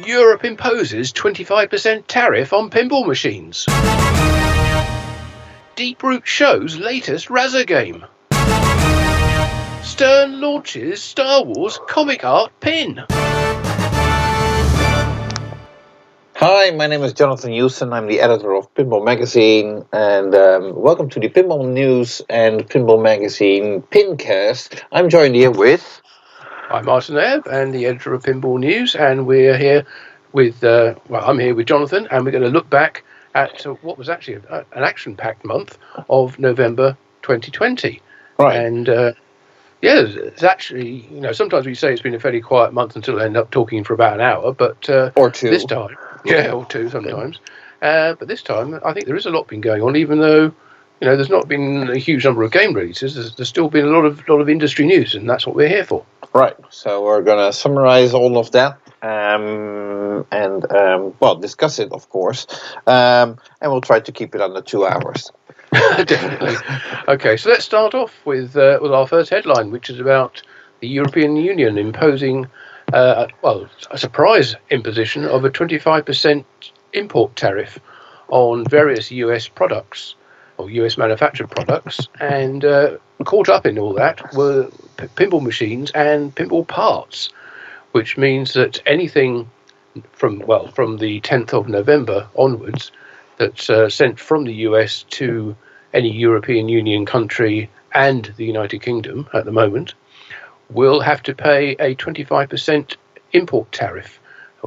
Europe imposes 25% tariff on pinball machines. Deep Root shows latest Razor game. Stern launches Star Wars comic art pin. Hi, my name is Jonathan Houston. I'm the editor of Pinball Magazine, and welcome to the Pinball News and Pinball Magazine PINcast. I'm joined here with... I'm Martin and the editor of Pinball News, and we're here with, I'm here with Jonathan, and we're going to look back at what was actually an action-packed month of November 2020. Right. And, it's actually, sometimes we say it's been a fairly quiet month until I end up talking for about an hour, but... or two. This time... Yeah, or two sometimes. But this time, I think there is a lot been going on, even though, there's not been a huge number of game releases. There's still been a lot of industry news, and that's what we're here for. Right. So we're going to summarize all of that and discuss it, of course. And we'll try to keep it under 2 hours. Definitely. Okay, so let's start off with our first headline, which is about the European Union imposing... a surprise imposition of a 25% import tariff on various US products, or US manufactured products, and caught up in all that were pinball machines and pinball parts, which means that anything from the 10th of November onwards that's sent from the US to any European Union country and the United Kingdom at the moment will have to pay a 25% import tariff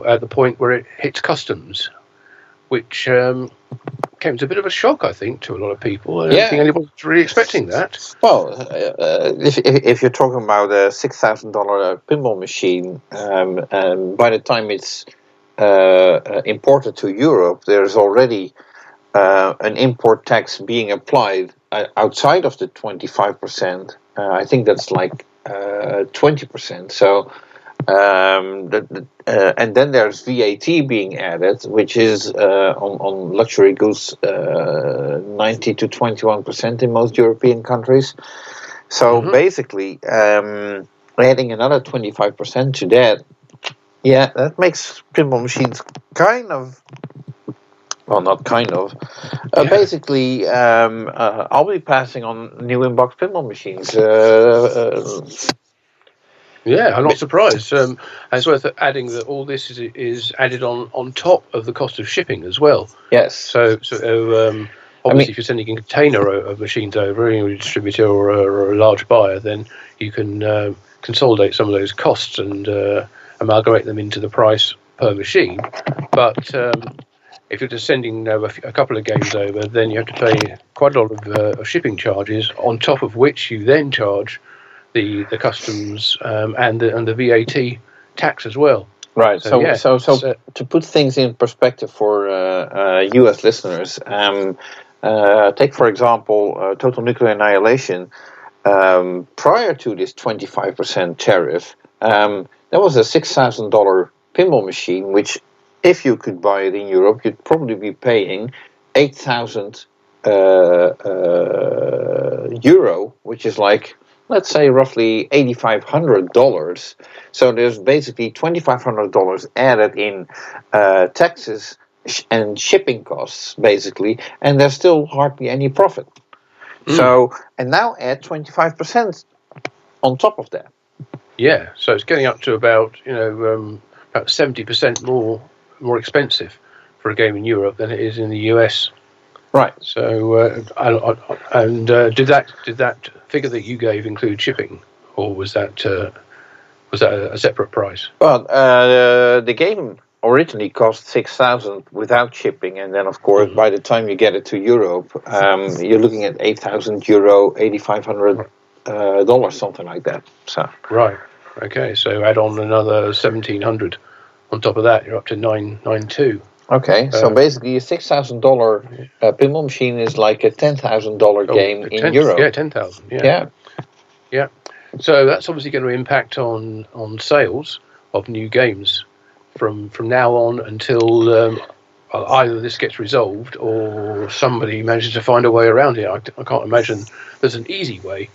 at the point where it hits customs, which came as a bit of a shock, I think, to a lot of people. I don't think anyone was really expecting that. Well, if you're talking about a $6,000 pinball machine, by the time it's imported to Europe, there's already an import tax being applied outside of the 25%. I think that's like 20%. So, and then there's VAT being added, which is on luxury goods 90 to 21% in most European countries. So basically, adding another 25% to that, that makes pinball machines basically, I'll be passing on new inbox pinball machines. I'm not surprised. And it's worth adding that all this is added on top of the cost of shipping as well. Yes. So obviously, if you're sending a container of machines over, a distributor or a large buyer, then you can consolidate some of those costs and amalgamate them into the price per machine. But if you're just sending a couple of games over, then you have to pay quite a lot of shipping charges, on top of which you then charge the customs and the VAT tax as well. Right. So to put things in perspective for US listeners, take for example Total Nuclear Annihilation. Prior to this 25% tariff, there was a $6,000 pinball machine, which, if you could buy it in Europe, you'd probably be paying 8,000 euro, which is like, let's say, roughly $8,500. So there's basically $2,500 added in taxes and shipping costs, basically, and there's still hardly any profit. So, and now add 25% on top of that. Yeah, so it's getting up to about 70% more expensive for a game in Europe than it is in the US. Right. So, did that figure that you gave include shipping, or was that a separate price? Well, the game originally cost $6,000 without shipping, and then of course by the time you get it to Europe, you're looking at €8,000, $8,500, something like that. So right. Okay. So add on another $1,700 on top of that, you're up to $9,200. Okay, so basically a $6,000 pinball machine is like a $10,000 game in Europe. Yeah, 10,000. Yeah. So that's obviously going to impact on sales of new games from now on until either this gets resolved or somebody manages to find a way around it. I can't imagine there's an easy way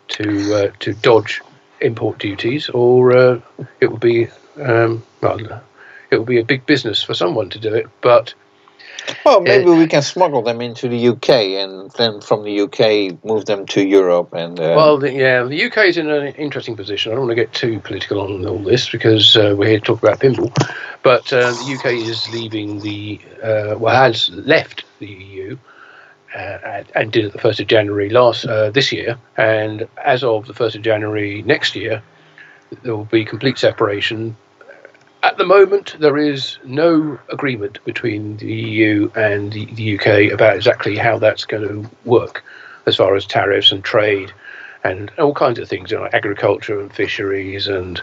to dodge import duties, or it would be it will be a big business for someone to do it. But well, maybe we can smuggle them into the UK and then from the UK move them to Europe. And the UK is in an interesting position. I don't want to get too political on all this because we're here to talk about pinball. But the UK is leaving has left the EU and did it the 1st of January this year. And as of the 1st of January next year, there will be complete separation. At the moment, there is no agreement between the EU and the UK about exactly how that's going to work as far as tariffs and trade and all kinds of things, agriculture and fisheries and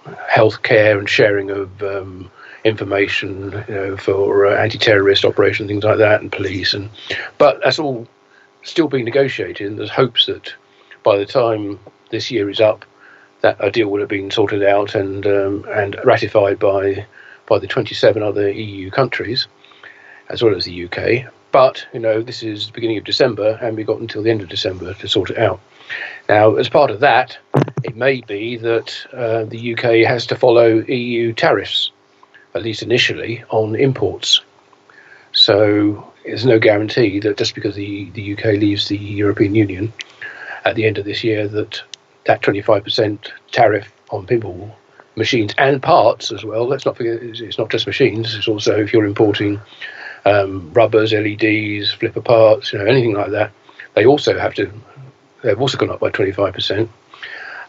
healthcare and sharing of information, for anti-terrorist operations, things like that, and police. But that's all still being negotiated, and there's hopes that by the time this year is up, that a deal would have been sorted out and ratified by the 27 other EU countries, as well as the UK. But this is the beginning of December, and we've got until the end of December to sort it out. Now, as part of that, it may be that the UK has to follow EU tariffs, at least initially, on imports. So there's no guarantee that just because the UK leaves the European Union at the end of this year that 25% tariff on pinball machines and parts as well. Let's not forget, it's not just machines. It's also if you're importing rubbers, LEDs, flipper parts, anything like that. They've also gone up by 25%.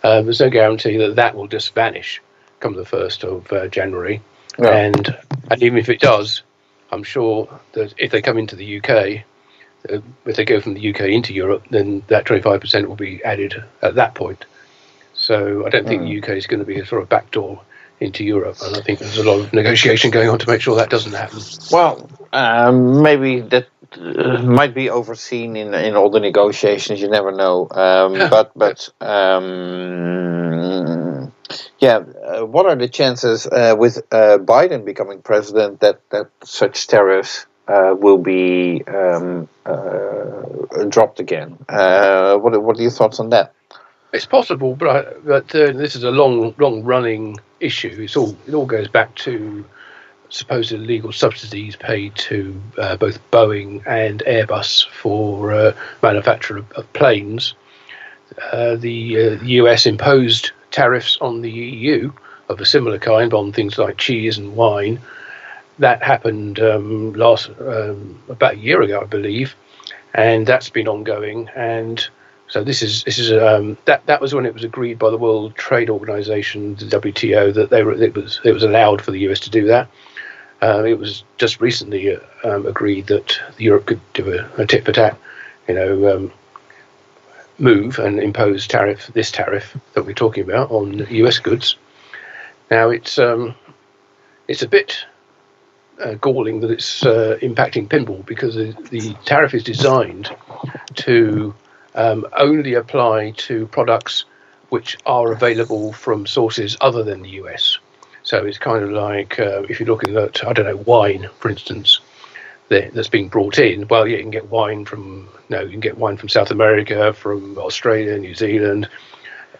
There's no guarantee that will just vanish come the 1st of January. Yeah. And even if it does, I'm sure that if they come into the UK, if they go from the UK into Europe, then that 25% will be added at that point. So I don't think the UK is going to be a sort of backdoor into Europe, and I think there's a lot of negotiation going on to make sure that doesn't happen. Well, maybe that might be overseen in all the negotiations. You never know. What are the chances with Biden becoming president that such tariffs will be dropped again? What are your thoughts on that? It's possible, but this is a long-running issue. It all goes back to supposed illegal subsidies paid to both Boeing and Airbus for manufacture of planes. The US imposed tariffs on the EU of a similar kind on things like cheese and wine. That happened about a year ago, I believe, and that's been ongoing. And so that was when it was agreed by the World Trade Organization, the WTO, that it was allowed for the US to do that. It was just recently agreed that Europe could do a tit for tat, move and impose this tariff that we're talking about on US goods. Now it's a bit galling that it's impacting pinball because the tariff is designed to only apply to products which are available from sources other than the US. So it's kind of like if you're looking at, wine, for instance, that's being brought in. Well, yeah, you can get wine from South America, from Australia, New Zealand,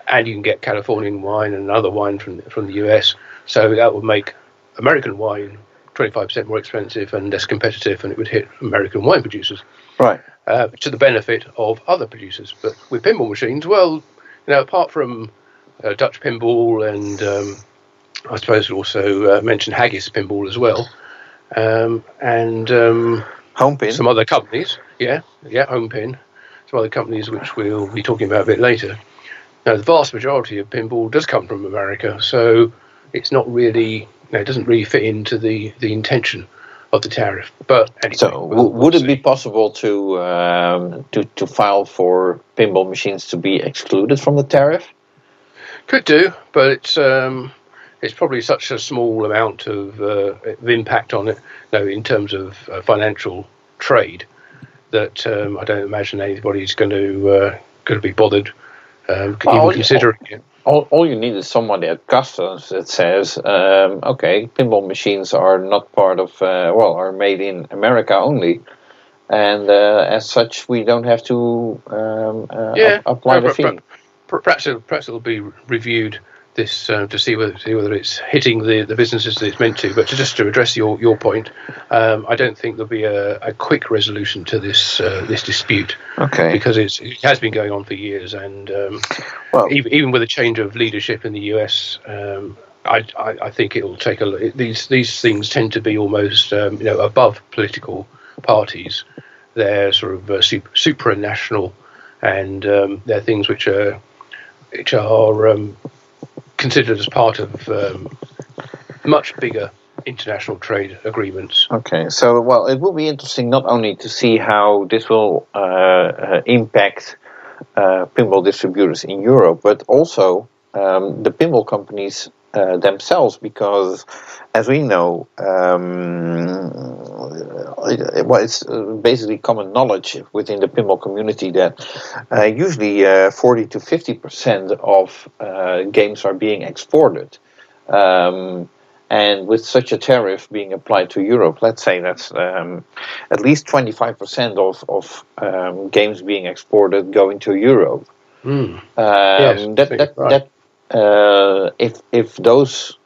and you can get Californian wine and another wine from the US. So that would make American wine 25% more expensive and less competitive, and it would hit American wine producers. Right. To the benefit of other producers. But with pinball machines, well, apart from Dutch pinball and I suppose we'll also mention Haggis pinball as well, and Home Pin. Some other companies, Home Pin, some other companies which we'll be talking about a bit later. Now, the vast majority of pinball does come from America, so it's not really, it doesn't really fit into the intention of the tariff. But anyway, so would it be possible to file for pinball machines to be excluded from the tariff? Could do, but it's probably such a small amount of impact on it, in terms of financial trade, that I don't imagine anybody's going to be bothered even considering it. All you need is somebody at customs that says, okay, pinball machines are not part of, are made in America only, and as such, we don't have to apply the fee. Perhaps it'll be reviewed this to see whether it's hitting the businesses that it's meant to. But just to address your point, I don't think there'll be a quick resolution to this dispute. Okay. Because it has been going on for years, and even with a change of leadership in the US, I think it'll take these things tend to be almost above political parties. They're sort of supranational, and they're things which are considered as part of much bigger international trade agreements. Okay, so it will be interesting not only to see how this will impact pinball distributors in Europe, but also the pinball companies themselves, because as we know, it's basically common knowledge within the pinball community that usually 40 to 50% of games are being exported. And with such a tariff being applied to Europe, let's say that's at least 25% of games being exported going to Europe. If those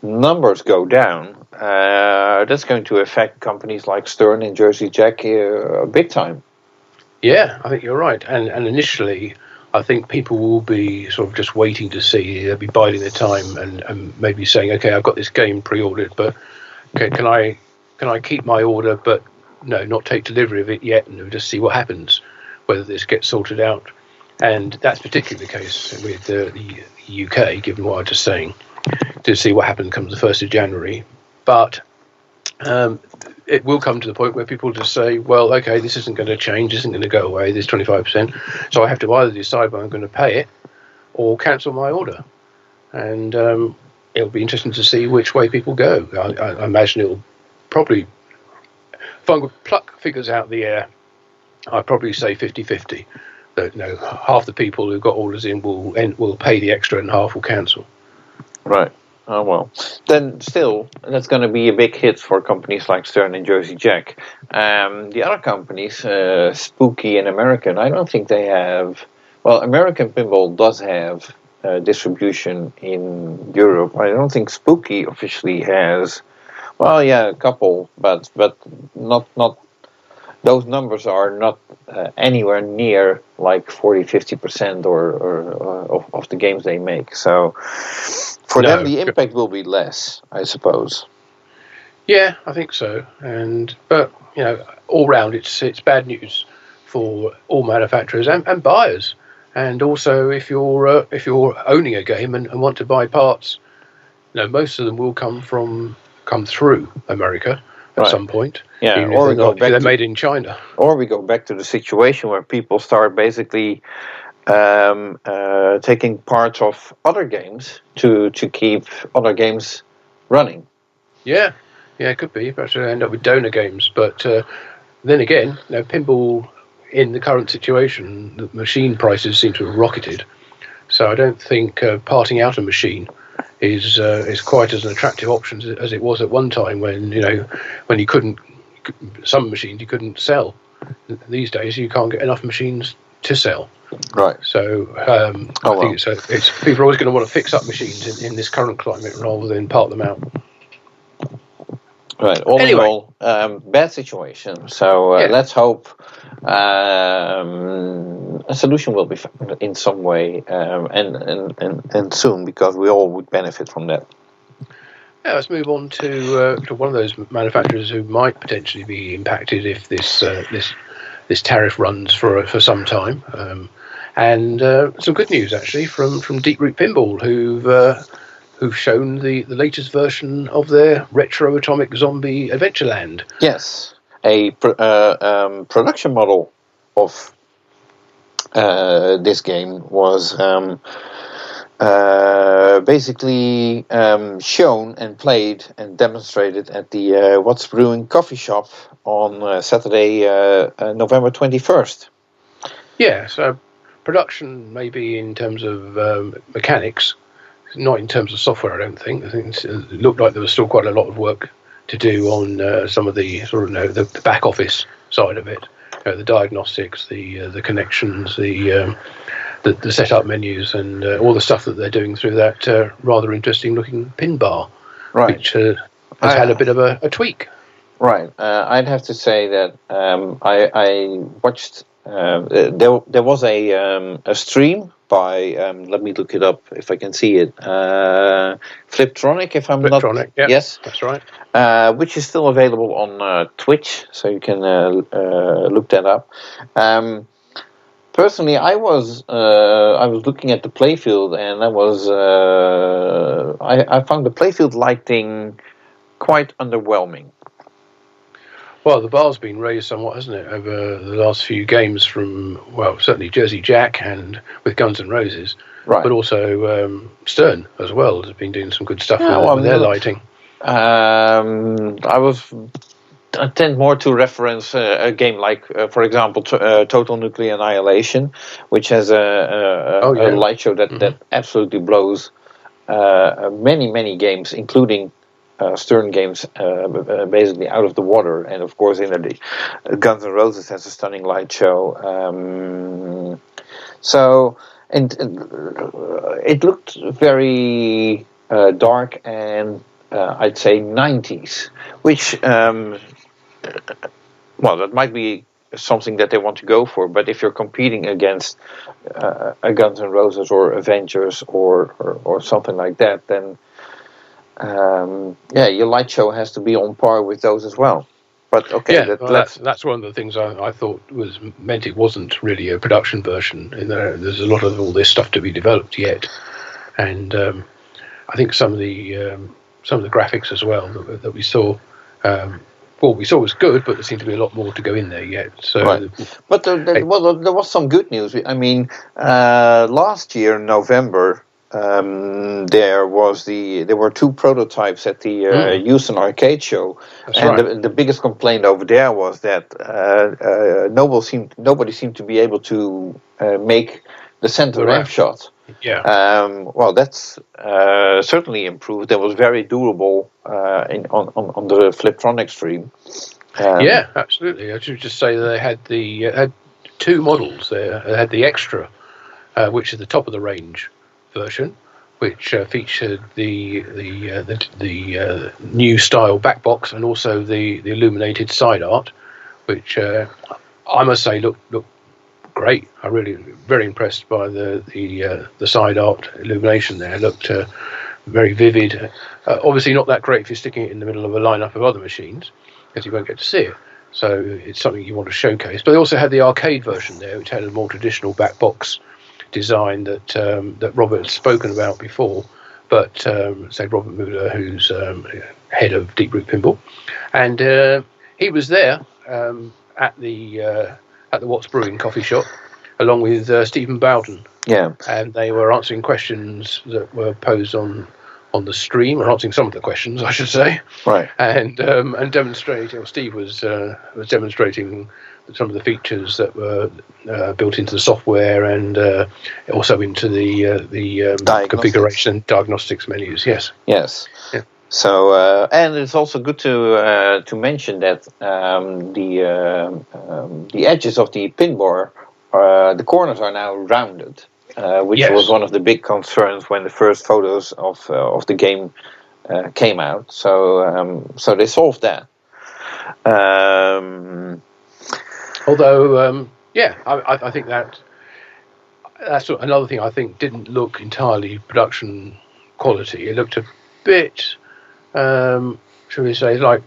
numbers go down, that's going to affect companies like Stern and Jersey Jack big time. Yeah, I think you're right. And initially, I think people will be sort of just waiting to see. They'll be biding their time and maybe saying, okay, I've got this game pre-ordered, but okay, can I keep my order, but no, not take delivery of it yet, and we'll just see what happens, whether this gets sorted out. And that's particularly the case with the UK, given what I was just saying, to see what happens comes the 1st of January. But it will come to the point where people just say, well, okay, this isn't going to change, this isn't going to go away, this 25%, so I have to either decide whether I'm going to pay it or cancel my order. And it'll be interesting to see which way people go. I imagine it'll probably, if I could pluck figures out the air, I'd probably say 50-50. That half the people who've got orders in will pay the extra and half will cancel. Right. Oh, well. Then still, that's going to be a big hit for companies like Stern and Jersey Jack. The other companies, Spooky and American, I don't think they have... Well, American Pinball does have distribution in Europe. I don't think Spooky officially has... Well, yeah, a couple, but not those numbers are not anywhere near like 40-50% of the games they make. So for them, the impact will be less, I suppose. Yeah, I think so. But all round, it's bad news for all manufacturers and buyers. And also, if you're owning a game and want to buy parts, most of them will come through America at some point. Yeah, or they're made in China. Or we go back to the situation where people start basically taking parts of other games to keep other games running. Yeah, it could be. Perhaps we'll end up with donor games. But then again, pinball in the current situation, the machine prices seem to have rocketed. So I don't think parting out a machine is quite as an attractive option as it was at one time when you couldn't. Some machines you couldn't sell. These days you can't get enough machines to sell. Right. So I think it's people are always going to want to fix up machines in this current climate rather than part them out. Right. All in all, bad situation. So let's hope a solution will be found in some way and soon, because we all would benefit from that. Yeah, let's move on to one of those manufacturers who might potentially be impacted if this tariff runs for some time. And some good news actually from Deep Root Pinball, who've shown the latest version of their retro atomic zombie Adventureland. Yes, a production model of this game was basically shown and played and demonstrated at the What's Brewing coffee shop on Saturday, November 21st. Yeah, so production maybe in terms of mechanics, not in terms of software, I don't think. I think it looked like there was still quite a lot of work to do on some of the sort of the back office side of it, the diagnostics, the connections, the the setup menus and all the stuff that they're doing through that rather interesting looking pin bar, which has had a bit of a tweak. Right. I'd have to say that I watched. There was a stream by. Let me look it up if I can see it. Fliptronic, if I'm not. Fliptronic, yeah, yes, that's right. Which is still available on Twitch, so you can look that up. Personally, I was looking at the playfield, and I found the playfield lighting quite underwhelming. Well, the bar's been raised somewhat, hasn't it, over the last few games from, well, certainly Jersey Jack and with Guns N' Roses, right. But also Stern as well has been doing some good stuff with their lighting. I tend more to reference a game like, for example, Total Nuclear Annihilation, which has a light show that absolutely blows many games, including Stern games, basically out of the water. And of course, Guns N' Roses has a stunning light show. It looked very dark and I'd say 90s, which, that might be something that they want to go for, but if you're competing against a Guns N' Roses or Avengers or something like that, then your light show has to be on par with those as well. But okay, that's one of the things I thought meant it wasn't really a production version. There's a lot of all this stuff to be developed yet, and I think some of the graphics as well that we saw. We saw was good, but there seemed to be a lot more to go in there yet. So, right. But there was some good news. I mean, last year in November, there were two prototypes at the Houston Arcade Show, the biggest complaint over there was that nobody seemed to be able to make the center ramp shot. Yeah. That's certainly improved. That was very doable on the Fliptronic stream. Yeah, absolutely. I should just say that they had two models there. They had the Extra, which is the top of the range version, which featured the new style back box and also the illuminated side art, which I must say looked great. I really very impressed by the side art illumination there. It looked very vivid. Obviously not that great if you're sticking it in the middle of a lineup of other machines, because you won't get to see it. So it's something you want to showcase. But they also had the arcade version there, which had a more traditional back box design that Robert had spoken about before. But say Robert Mueller, who's head of Deep Root Pinball, and he was there at the Watts Brewing coffee shop, along with Stephen Bowden. Yeah, and they were answering questions that were posed on the stream, or answering some of the questions, I should say. Right. And demonstrating. Steve was demonstrating some of the features that were built into the software and also into the configuration diagnostics menus. Yes. Yes. Yeah. So, and it's also good to mention that the edges of the pin bar, the corners are now rounded, which was one of the big concerns when the first photos of the game came out. So, so they solved that. Although, I think that's another thing I think didn't look entirely production quality. It looked a bit. Shall we say, like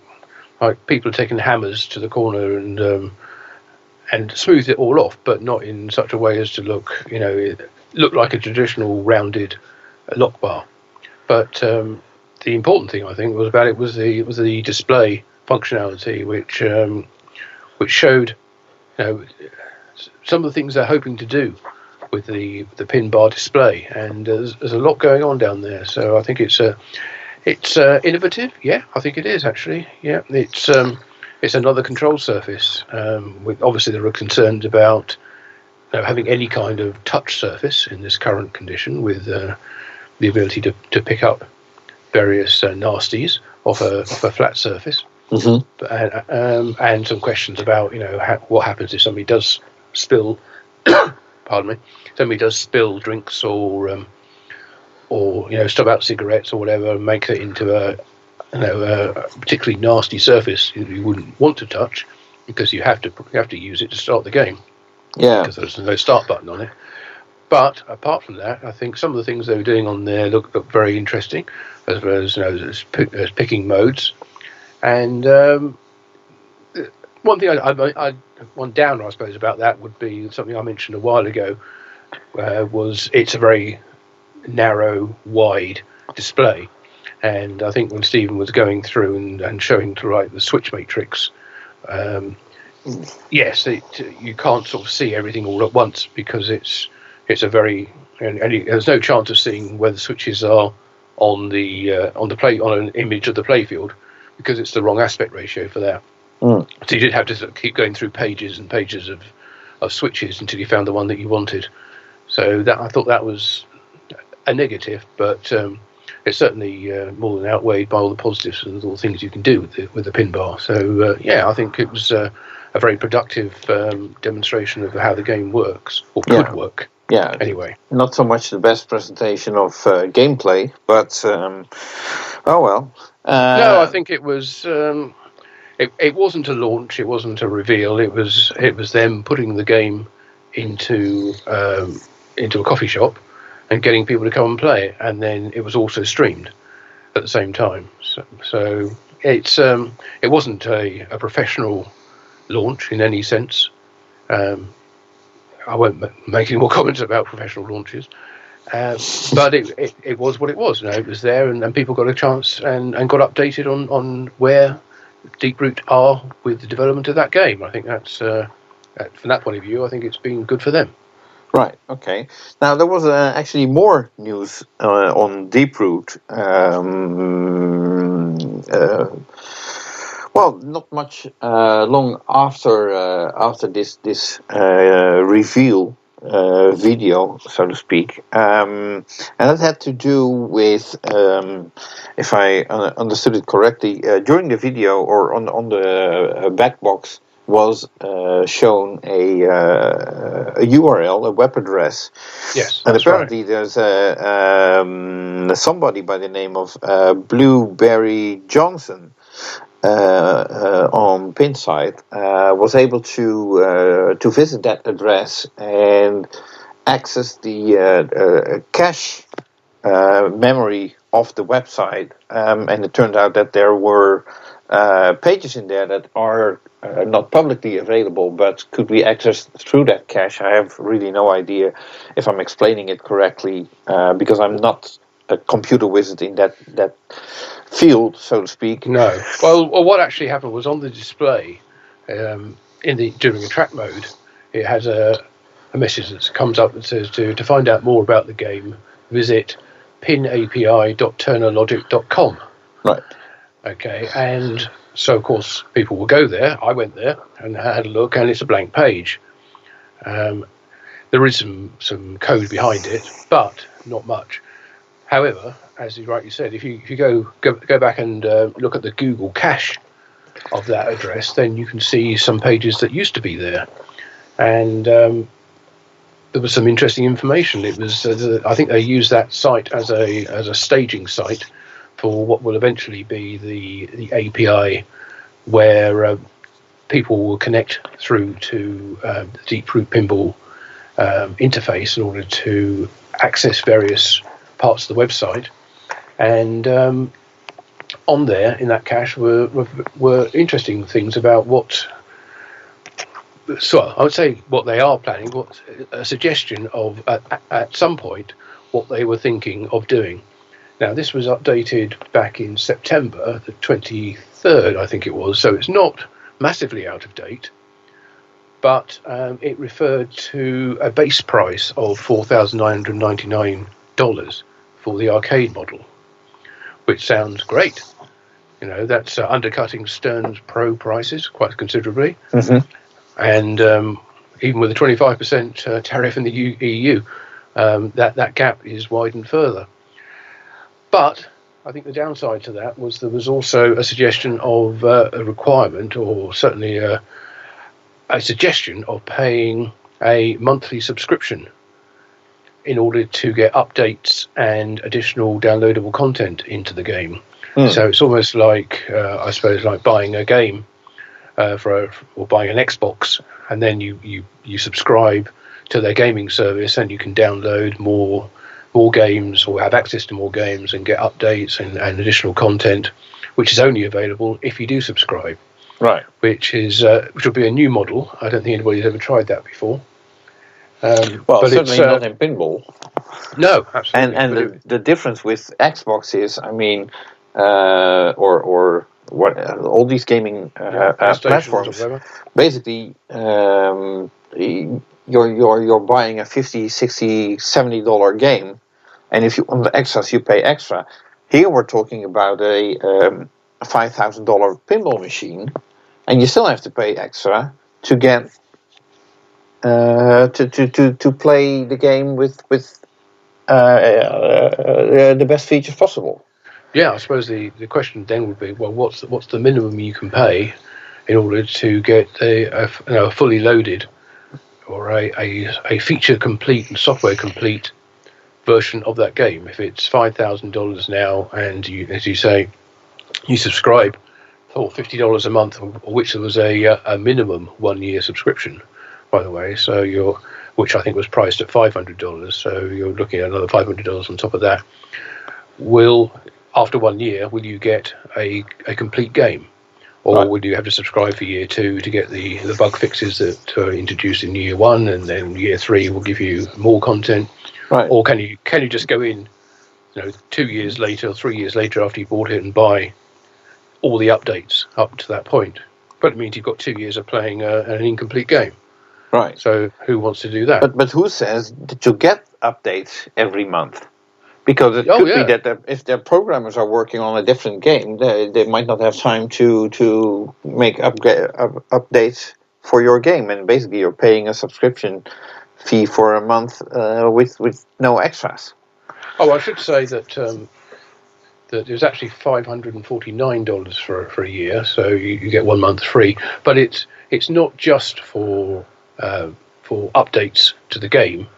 people taking hammers to the corner and smoothed it all off, but not in such a way as to look, it looked like a traditional rounded lock bar. But the important thing I think was the display functionality, which showed, some of the things they're hoping to do with the pin bar display, and there's a lot going on down there. So I think it's innovative. Yeah, I think it is actually. Yeah, it's another control surface. Obviously, there are concerns about having any kind of touch surface in this current condition, with the ability to pick up various nasties off a flat surface. Mm-hmm. And some questions about what happens if somebody does spill somebody does spill drinks or stub out cigarettes or whatever, and makes it into a particularly nasty surface you wouldn't want to touch, because you have to use it to start the game. Yeah. Because there's no start button on it. But apart from that, I think some of the things they were doing on there look very interesting, as well as picking modes. And one thing one downer, I suppose, about that would be something I mentioned a while ago, was it's a very narrow, wide display. And I think when Stephen was going through and showing the switch matrix, yes, you can't sort of see everything all at once, because it's a very and there's no chance of seeing where the switches are on an image of the playfield, because it's the wrong aspect ratio for that. So you did have to sort of keep going through pages and pages of switches until you found the one that you wanted. So I thought that was a negative, but it's certainly more than outweighed by all the positives and all the things you can do with the pin bar. So I think it was a very productive demonstration of how the game works, or could work. Yeah. Anyway, not so much the best presentation of gameplay, but oh well. No, I think it was. It wasn't a launch. It wasn't a reveal. It was them putting the game into a coffee shop and getting people to come and play it, and then it was also streamed at the same time. So it wasn't a professional launch in any sense. I won't make any more comments about professional launches, but it was what it was. It was there, and people got a chance and got updated on where Deeproot are with the development of that game. I think that's from that point of view, I think it's been good for them. Right. Okay. Now there was actually more news on Deeproot. Well, not much long after this reveal video, so to speak, and that had to do with, if I understood it correctly, during the video, or on the back box was shown a URL, a web address. Yes, and apparently there's somebody by the name of Blueberry Johnson on Pinside was able to visit that address and access the cache memory of the website, and it turned out that there were pages in there that are not publicly available but could be accessed through that cache. I have really no idea if I'm explaining it correctly, because I'm not a computer wizard in that field, so to speak. No. Well, what actually happened was, on the display, during a track mode, it has a message that comes up that says to find out more about the game, visit pinapi.turnerlogic.com. Right. Okay, and so of course people will go there. I went there and had a look, and it's a blank page. There is some code behind it, but not much. However, as you rightly said, if you go back and look at the Google cache of that address, then you can see some pages that used to be there, and there was some interesting information. It was I think they used that site as a staging site for what will eventually be the API, where people will connect through to the Deeproot Pinball interface in order to access various parts of the website. And on there, in that cache, were interesting things about what. So I would say what they are planning, what a suggestion of at some point what they were thinking of doing. Now, this was updated back in September the 23rd, I think it was, so it's not massively out of date, but it referred to a base price of $4,999 for the arcade model, which sounds great. That's undercutting Stern's Pro prices quite considerably. Mm-hmm. And even with a 25% tariff in the EU, that gap is widened further. But I think the downside to that was there was also a suggestion of a requirement, or certainly a suggestion of paying a monthly subscription in order to get updates and additional downloadable content into the game. So it's almost like, I suppose, like buying a game or buying an Xbox, and then you subscribe to their gaming service, and you can download more games or have access to more games and get updates and additional content, which is only available if you do subscribe. Right. Which will be a new model. I don't think anybody's ever tried that before. Well, certainly not in pinball. No, absolutely. And the difference with Xbox is, I mean, or what all these gaming platforms, basically, you're buying a $50, $60, $70 game, and if you want the extras, you pay extra. Here we're talking about a $5,000 pinball machine, and you still have to pay extra to get to play the game with the best features possible. Yeah, I suppose the question then would be, well, what's the minimum you can pay in order to get a fully loaded or a feature complete and software complete version of that game? If it's $5,000 now, and you, as you say, you subscribe for $50 a month, which there was a minimum 1 year subscription, by the way. So which I think was priced at $500. So you're looking at another $500 on top of that. After 1 year, will you get a complete game? Or would you have to subscribe for year 2 to get the bug fixes that are introduced in year 1, and then year 3 will give you more content? Right. Or can you just go in, 2 years later or 3 years later after you bought it and buy all the updates up to that point? But it means you've got 2 years of playing an incomplete game. Right. So who wants to do that? But who says that you get updates every month? Because it could be that if their programmers are working on a different game, they might not have time to make updates for your game, and basically you're paying a subscription fee for a month with no extras. Oh, I should say that it was actually $549 for a year, so you get 1 month free. But it's not just for updates to the game.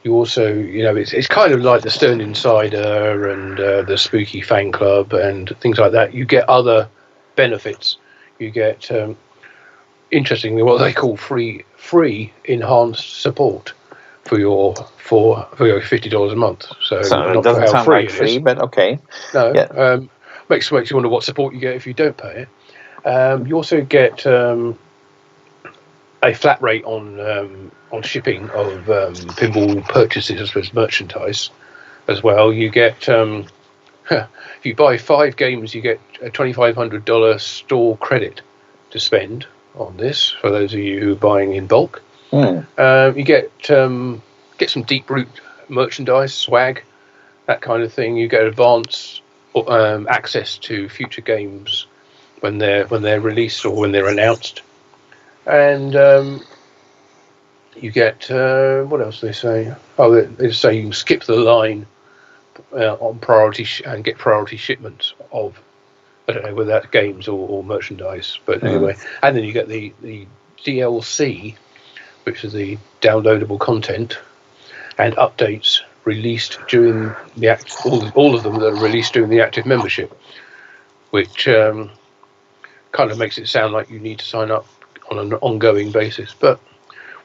You also, it's kind of like the Stern Insider and the Spooky Fan Club and things like that. You get other benefits. You get, interestingly, what they call free enhanced support for your $50 a month. So it doesn't sound like free, but okay. No, yeah. Makes you wonder what support you get if you don't pay it. You also get a flat rate on shipping of pinball purchases, I suppose, merchandise as well. You get, if you buy 5 games, you get a $2,500 store credit to spend on this, for those of you who are buying in bulk. You get some deep root merchandise, swag, that kind of thing. You get advance access to future games when they're released or when they're announced. And you get, what else do they say? Oh, they say you can skip the line on priority and get priority shipments of, I don't know whether that's games or merchandise, but anyway. And then you get the DLC, which is the downloadable content and updates released during all of them that are released during the active membership, which kind of makes it sound like you need to sign up on an ongoing basis. But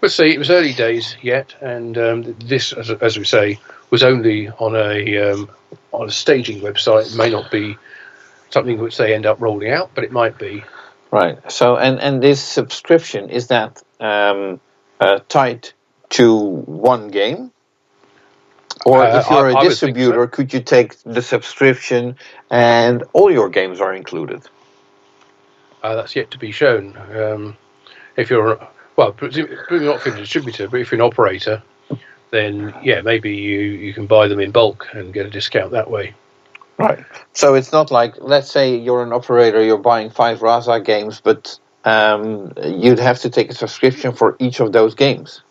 we'll see. It was early days yet, and this, as we say, was only on a staging website. It may not be something which they end up rolling out, but it might be. Right. So, and this subscription, is that tied to one game? Or if you're a distributor, could you take the subscription and all your games are included? That's yet to be shown. If you're, presumably not for a distributor, but if you're an operator, then yeah, maybe you can buy them in bulk and get a discount that way. Right. So it's not like, let's say you're an operator, you're buying 5 Raza games, but you'd have to take a subscription for each of those games.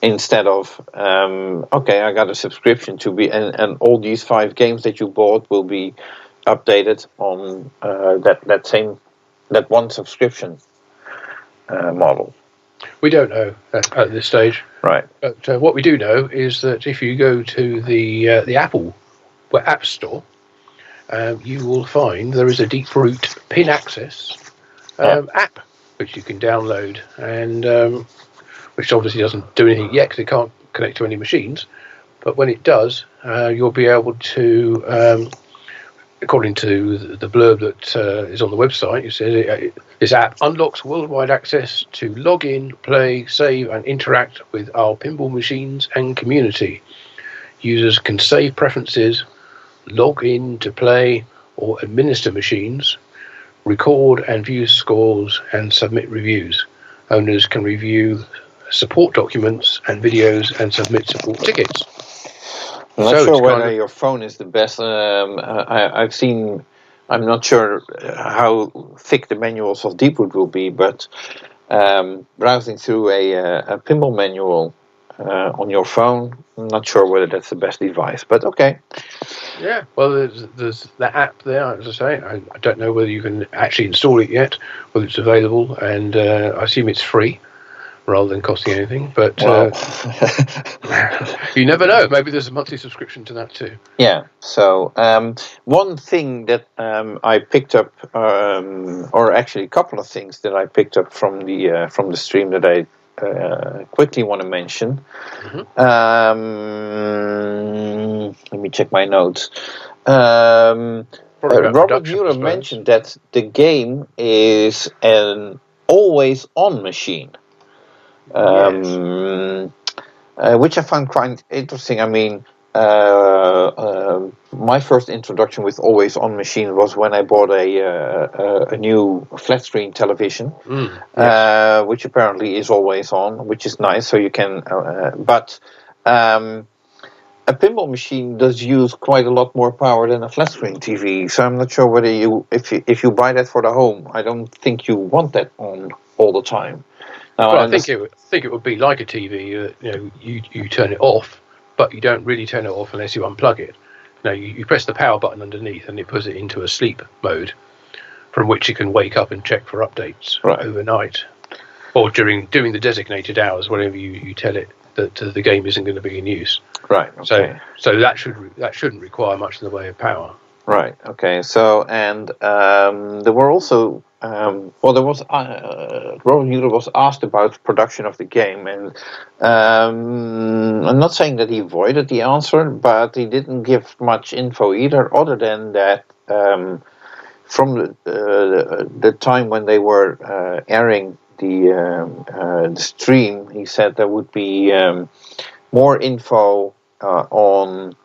Instead of, okay, I got a subscription to be, and all these 5 games that you bought will be updated on that one subscription model. We don't know at this stage. Right. But what we do know is that if you go to the Apple App Store, you will find there is a Deeproot Pin Access app which you can download, and which obviously doesn't do anything yet because it can't connect to any machines. But when it does, you'll be able to, according to the blurb that is on the website, it says this app unlocks worldwide access to log in, play, save, and interact with our pinball machines and community. Users can save preferences, log in to play or administer machines, record and view scores, and submit reviews. Owners can review support documents and videos and submit support tickets. I'm not sure whether your phone is the best. I've seen, I'm not sure how thick the manuals of Deeproot will be, but browsing through a pinball manual on your phone, I'm not sure whether that's the best device, but okay. Yeah, well, there's the app there, as I say. I don't know whether you can actually install it yet, whether it's available, and I assume it's free rather than costing anything, but you never know. Maybe there's a monthly subscription to that too. Yeah, so one thing that I picked up, or actually a couple of things that I picked up from the stream that I quickly want to mention. Let me check my notes. Robert Mueller mentioned that the game is an always-on machine, which I found quite interesting. I mean, my first introduction with always-on machine was when I bought a new flat-screen television, which apparently is always on, which is nice. So you can, but a pinball machine does use quite a lot more power than a flat-screen TV. So I'm not sure whether if you buy that for the home, I don't think you want that on all the time. Now, well, I think it would be like a TV. You turn it off, but you don't really turn it off unless you unplug it. No, you press the power button underneath, and it puts it into a sleep mode, from which you can wake up and check for updates overnight, or during the designated hours, whenever you tell it that the game isn't going to be in use. Right. Okay. So that shouldn't require much in the way of power. Right. Okay. So and there were also Robert Mueller was asked about production of the game, and I'm not saying that he avoided the answer, but he didn't give much info either, other than that from the time when they were airing the stream, he said there would be more info on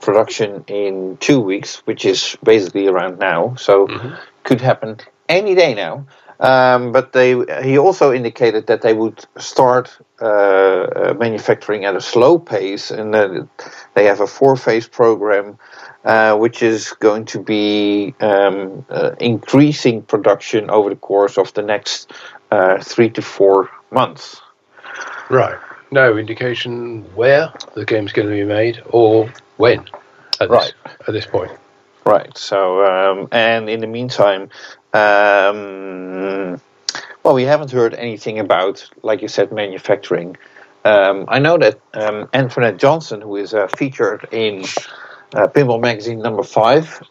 production in 2 weeks, which is basically around now, so could happen any day now. But he also indicated that they would start manufacturing at a slow pace, and that they have a 4-phase program, which is going to be increasing production over the course of the next 3 to 4 months. Right. No indication where the game's going to be made or when at this point. Right. So, and in the meantime, we haven't heard anything about, like you said, manufacturing. I know that Antoinette Johnson, who is featured in Pinball Magazine number 5,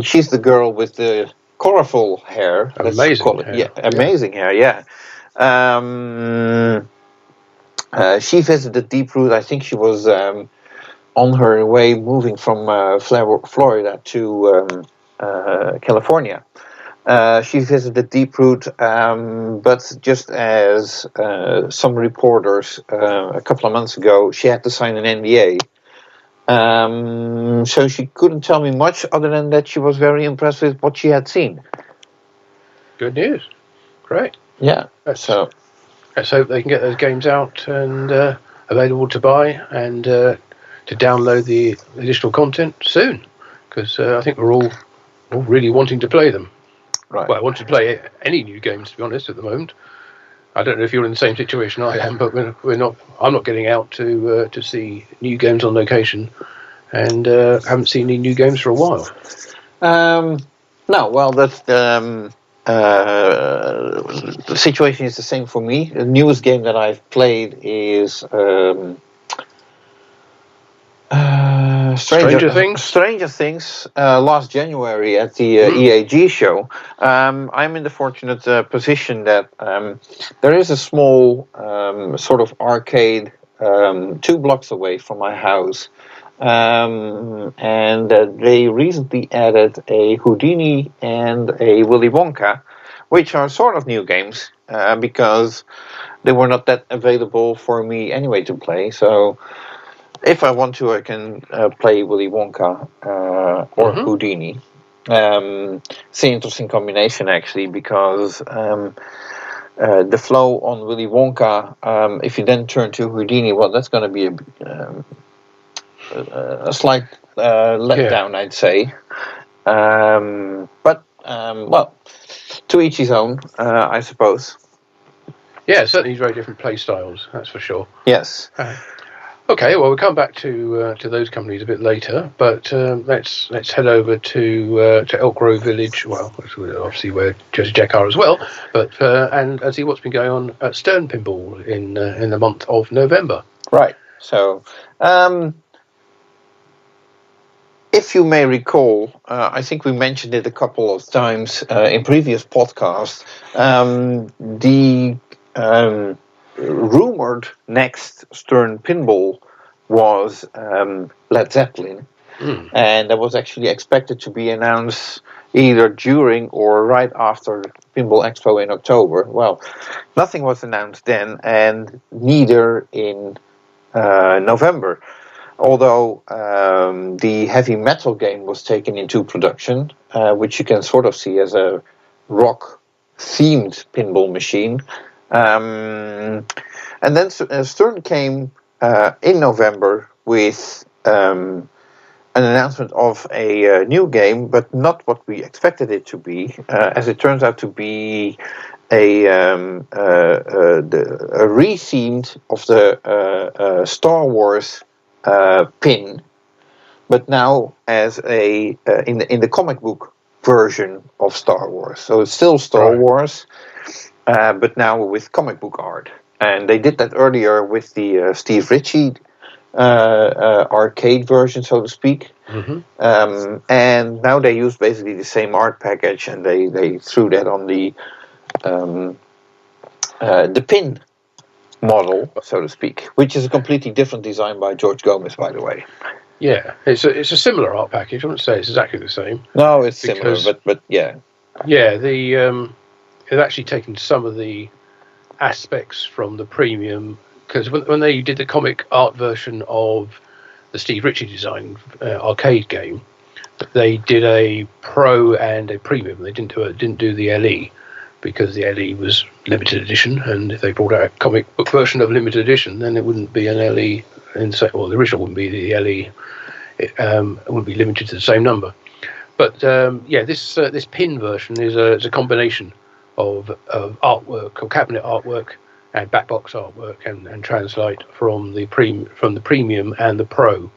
she's the girl with the colorful hair. Amazing hair. Yeah, amazing hair. Yeah. She visited Deeproot. I think she was on her way moving from Florida to California. She visited Deeproot, but just as some reporters a couple of months ago, she had to sign an NDA. So she couldn't tell me much other than that she was very impressed with what she had seen. Good news. Great. Yeah. Let's hope they can get those games out and available to buy and to download the additional content soon, because I think we're all really wanting to play them. Right. Well, I want to play any new games, to be honest, at the moment. I don't know if you're in the same situation I am, but we're not. I'm not getting out to see new games on location, and haven't seen any new games for a while. No, well, that's the situation is the same for me. The newest game that I've played is Stranger Things. Stranger Things. Last January at the EAG show. I'm in the fortunate position that there is a small sort of arcade 2 blocks away from my house. And they recently added a Houdini and a Willy Wonka, which are sort of new games because they were not that available for me anyway to play. So if I want to, I can play Willy Wonka or Houdini. It's an interesting combination actually, because the flow on Willy Wonka, if you then turn to Houdini, well, that's going to be a slight letdown, I'd say. But well, to each his own, I suppose. Yeah, certainly very different play styles, that's for sure. Yes. Okay, well, we'll come back to those companies a bit later, but let's head over to Elk Grove Village. Well, obviously where Jersey Jack are as well, but and see what's been going on at Stern Pinball in the month of November. Right. So, if you may recall, I think we mentioned it a couple of times in previous podcasts. The rumored next Stern Pinball was Led Zeppelin, and that was actually expected to be announced either during or right after Pinball Expo in October. Well, nothing was announced then, and neither in November. Although the heavy metal game was taken into production, which you can sort of see as a rock-themed pinball machine. And then Stern came in November with an announcement of a new game, but not what we expected it to be, as it turns out to be a re-themed of the Star Wars pin, but now as a in the comic book version of Star Wars. So it's still Star Wars, but now with comic book art. And they did that earlier with the Steve Ritchie arcade version, so to speak. And now they use basically the same art package, and they threw that on the pin model, so to speak, which is a completely different design by George Gomez, by the way. Yeah, it's a similar art package. I wouldn't say it's exactly the same. No, it's similar, but yeah. Yeah, they've actually taken some of the aspects from the premium, because when they did the comic art version of the Steve Ritchie design arcade game, they did a pro and a premium. They didn't do the LE, because the LE was limited edition, and if they brought out a comic book version of limited edition, then it wouldn't be an LE. Well, the original wouldn't be the LE. It wouldn't be limited to the same number. But this pin version is a combination of artwork, or cabinet artwork, and backbox artwork, and translate from the premium and the pro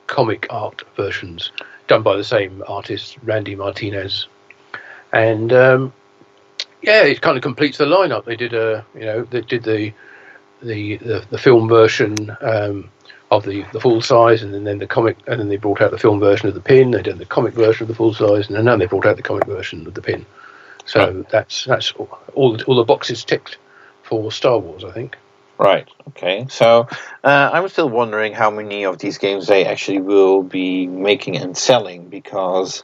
comic art versions, done by the same artist, Randy Martinez, and it kind of completes the lineup. They did the film version of the full size, and then the comic, and then they brought out the film version of the pin. They did the comic version of the full size, and then they brought out the comic version of the pin. So that's all the boxes ticked for Star Wars, I think. Right. Okay. So I'm still wondering how many of these games they actually will be making and selling, because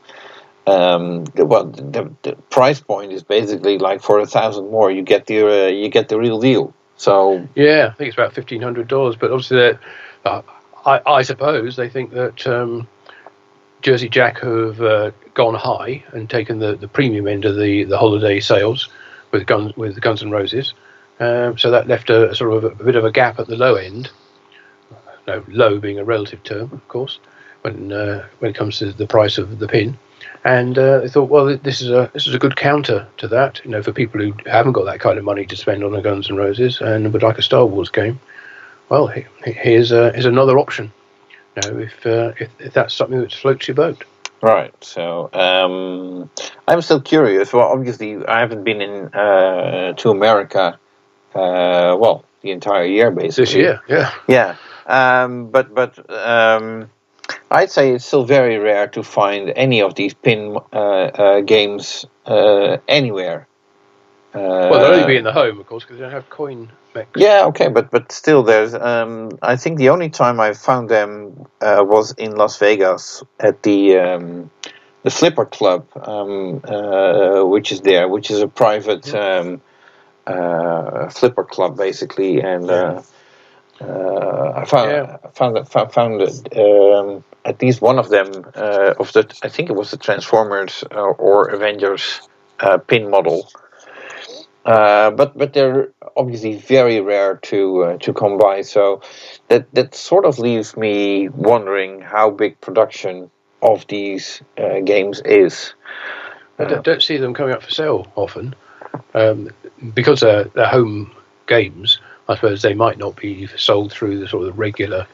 the price point is basically like for $1,000 more you get the real deal. So yeah, I think it's about $1,500. But obviously, I suppose they think that Jersey Jack have gone high and taken the premium end of the holiday sales with Guns N' Roses. So that left a sort of a bit of a gap at the low end. No, low being a relative term, of course, when it comes to the price of the pin. And they thought, well, this is a good counter to that, for people who haven't got that kind of money to spend on a Guns N' Roses and would like a Star Wars game. Well, here's another option. If that's something that floats your boat. Right. So I'm still curious. Well, obviously, I haven't been in to America. The entire year basically. This year, yeah. Yeah. But I'd say it's still very rare to find any of these pin games anywhere. Well, they'll only be in the home, of course, because they don't have coin mechs. Yeah, okay, but still, there's. I think the only time I found them was in Las Vegas at the Flipper Club, which is there, which is a private flipper club basically, and I found at least one of them of the. I think it was the Transformers or Avengers pin model. But they're obviously very rare to come by, so that sort of leaves me wondering how big production of these games is. I don't see them coming up for sale often, because they're home games. I suppose they might not be sold through the sort of regular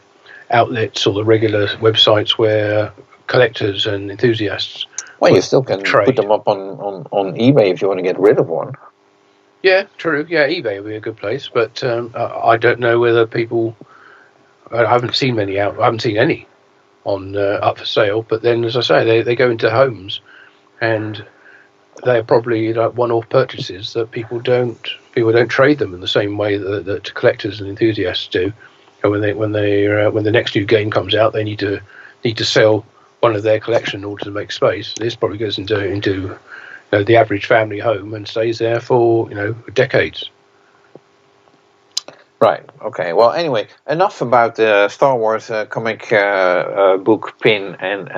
outlets or the regular websites where collectors and enthusiasts. Well, you still can put them up on eBay if you want to get rid of one. Yeah, true. Yeah, eBay would be a good place, but I don't know whether people. I haven't seen many out. I haven't seen any on up for sale. But then, as I say, they go into homes, and they're probably like one-off purchases that people don't trade them in the same way that collectors and enthusiasts do. And when the next new game comes out, they need to sell one of their collection in order to make space. This probably goes into the average family home and stays there for decades. Right. Okay. Well, anyway, enough about the Star Wars comic book pin and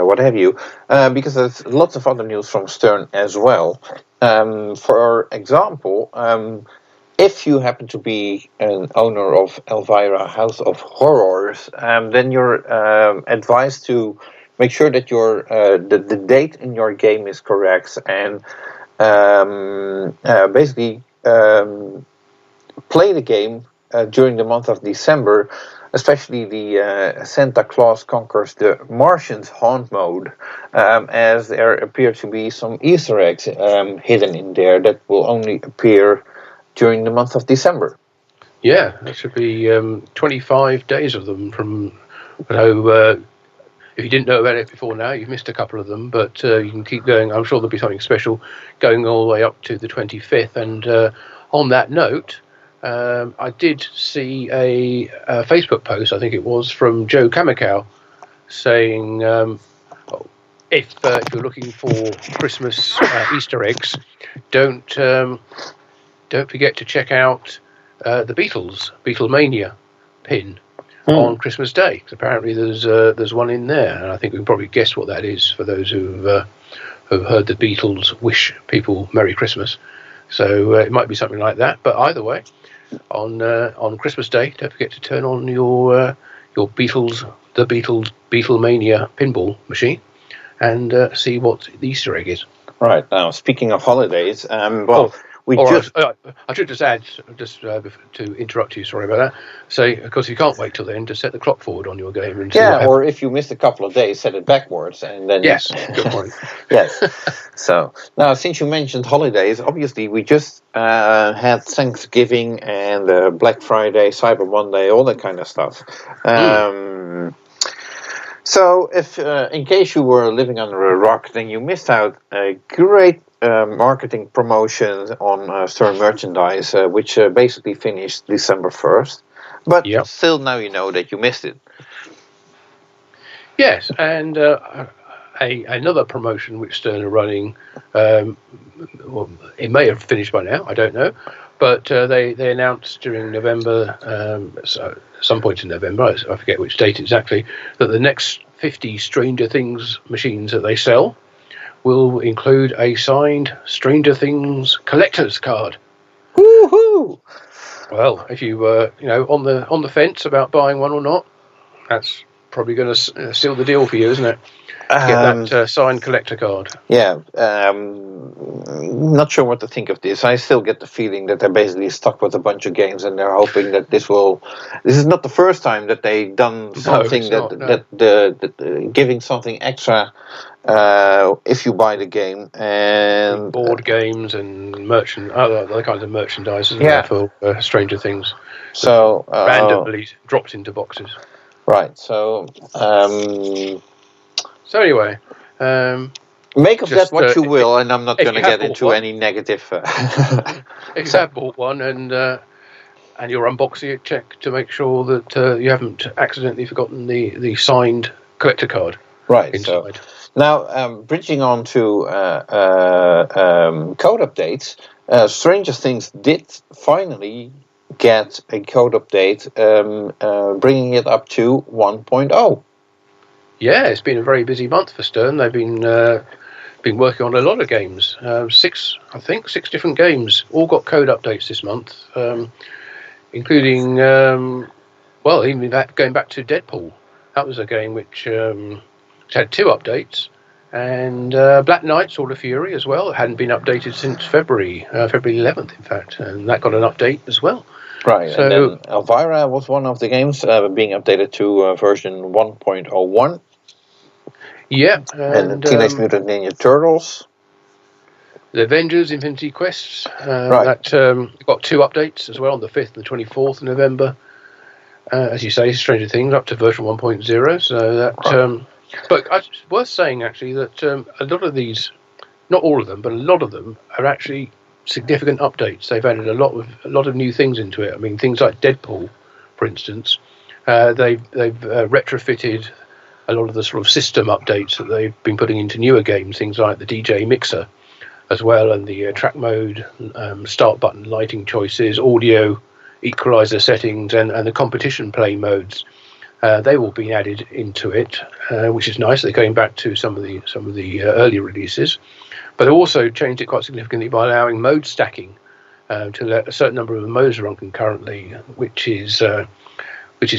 what have you, because there's lots of other news from Stern as well. For example, if you happen to be an owner of Elvira House of Horrors, then you're advised to make sure that your the date in your game is correct, and basically play the game during the month of December, especially the Santa Claus Conquers the Martians haunt mode, as there appear to be some Easter eggs hidden in there that will only appear during the month of December. Yeah, that should be 25 days of them from. If you didn't know about it before now, you've missed a couple of them, but you can keep going. I'm sure there'll be something special going all the way up to the 25th. And on that note, I did see a Facebook post, I think it was, from Joe Kamikow, saying if you're looking for Christmas Easter eggs, don't forget to check out the Beatlemania pin on Christmas Day, because apparently there's one in there, and I think we can probably guess what that is for those who've heard the Beatles wish people Merry Christmas. So it might be something like that. But either way, on Christmas Day, don't forget to turn on your Beatlemania pinball machine and see what the Easter egg is. Right. Now, speaking of holidays, I should just add, to interrupt you, sorry about that, say, of course, you can't wait till then to set the clock forward on your game. And or if you missed a couple of days, set it backwards. And then yes, good point. Yes. So, now, since you mentioned holidays, obviously we just had Thanksgiving and Black Friday, Cyber Monday, all that kind of stuff. So, if in case you were living under a rock, then you missed out a great marketing promotion on Stern merchandise, which basically finished December 1st. But still, now you know that you missed it. Yes, and another promotion which Stern are running, well, it may have finished by now, I don't know, but they announced during November, some point in November, I forget which date exactly, that the next 50 Stranger Things machines that they sell will include a signed Stranger Things collector's card. Woohoo! Well, if you were, on the fence about buying one or not, that's probably going to seal the deal for you, isn't it? get that signed collector card. Yeah, not sure what to think of this. I still get the feeling that they're basically stuck with a bunch of games, and they're hoping that this is not the first time that they've done something that giving something extra if you buy the game, and board games and other kinds of merchandise for Stranger Things. So randomly dropped into boxes. Right. So. So anyway, make of that what you will, and I'm not going to get into any negative. If you have bought one and you're unboxing it, check to make sure that you haven't accidentally forgotten the signed collector card. Right. Inside. So now, bridging on to code updates, Stranger Things did finally get a code update, bringing it up to 1.0. Yeah, it's been a very busy month for Stern. They've been working on a lot of games. 6 different games. All got code updates this month, including even going back to Deadpool. That was a game which had 2 updates, and Black Knight, Sword of Fury as well. It hadn't been updated since February 11th, in fact, and that got an update as well. Right, so, and then Elvira was one of the games being updated to version 1.01. Yeah, and Teenage Mutant Ninja Turtles. The Avengers Infinity Quests. That got 2 updates as well on the 5th and the 24th of November. As you say, Stranger Things up to version 1.0. So that, but it's worth saying actually that a lot of these, not all of them, but a lot of them are actually significant updates. They've added a lot of new things into it. I mean, things like Deadpool, for instance. They've retrofitted a lot of the sort of system updates that they've been putting into newer games, things like the DJ mixer as well, and the track mode, start button lighting choices, audio equalizer settings, and the competition play modes. They've all been added into it, which is nice. They're going back to some of the earlier releases, but they also changed it quite significantly by allowing mode stacking to let a certain number of modes run concurrently, which is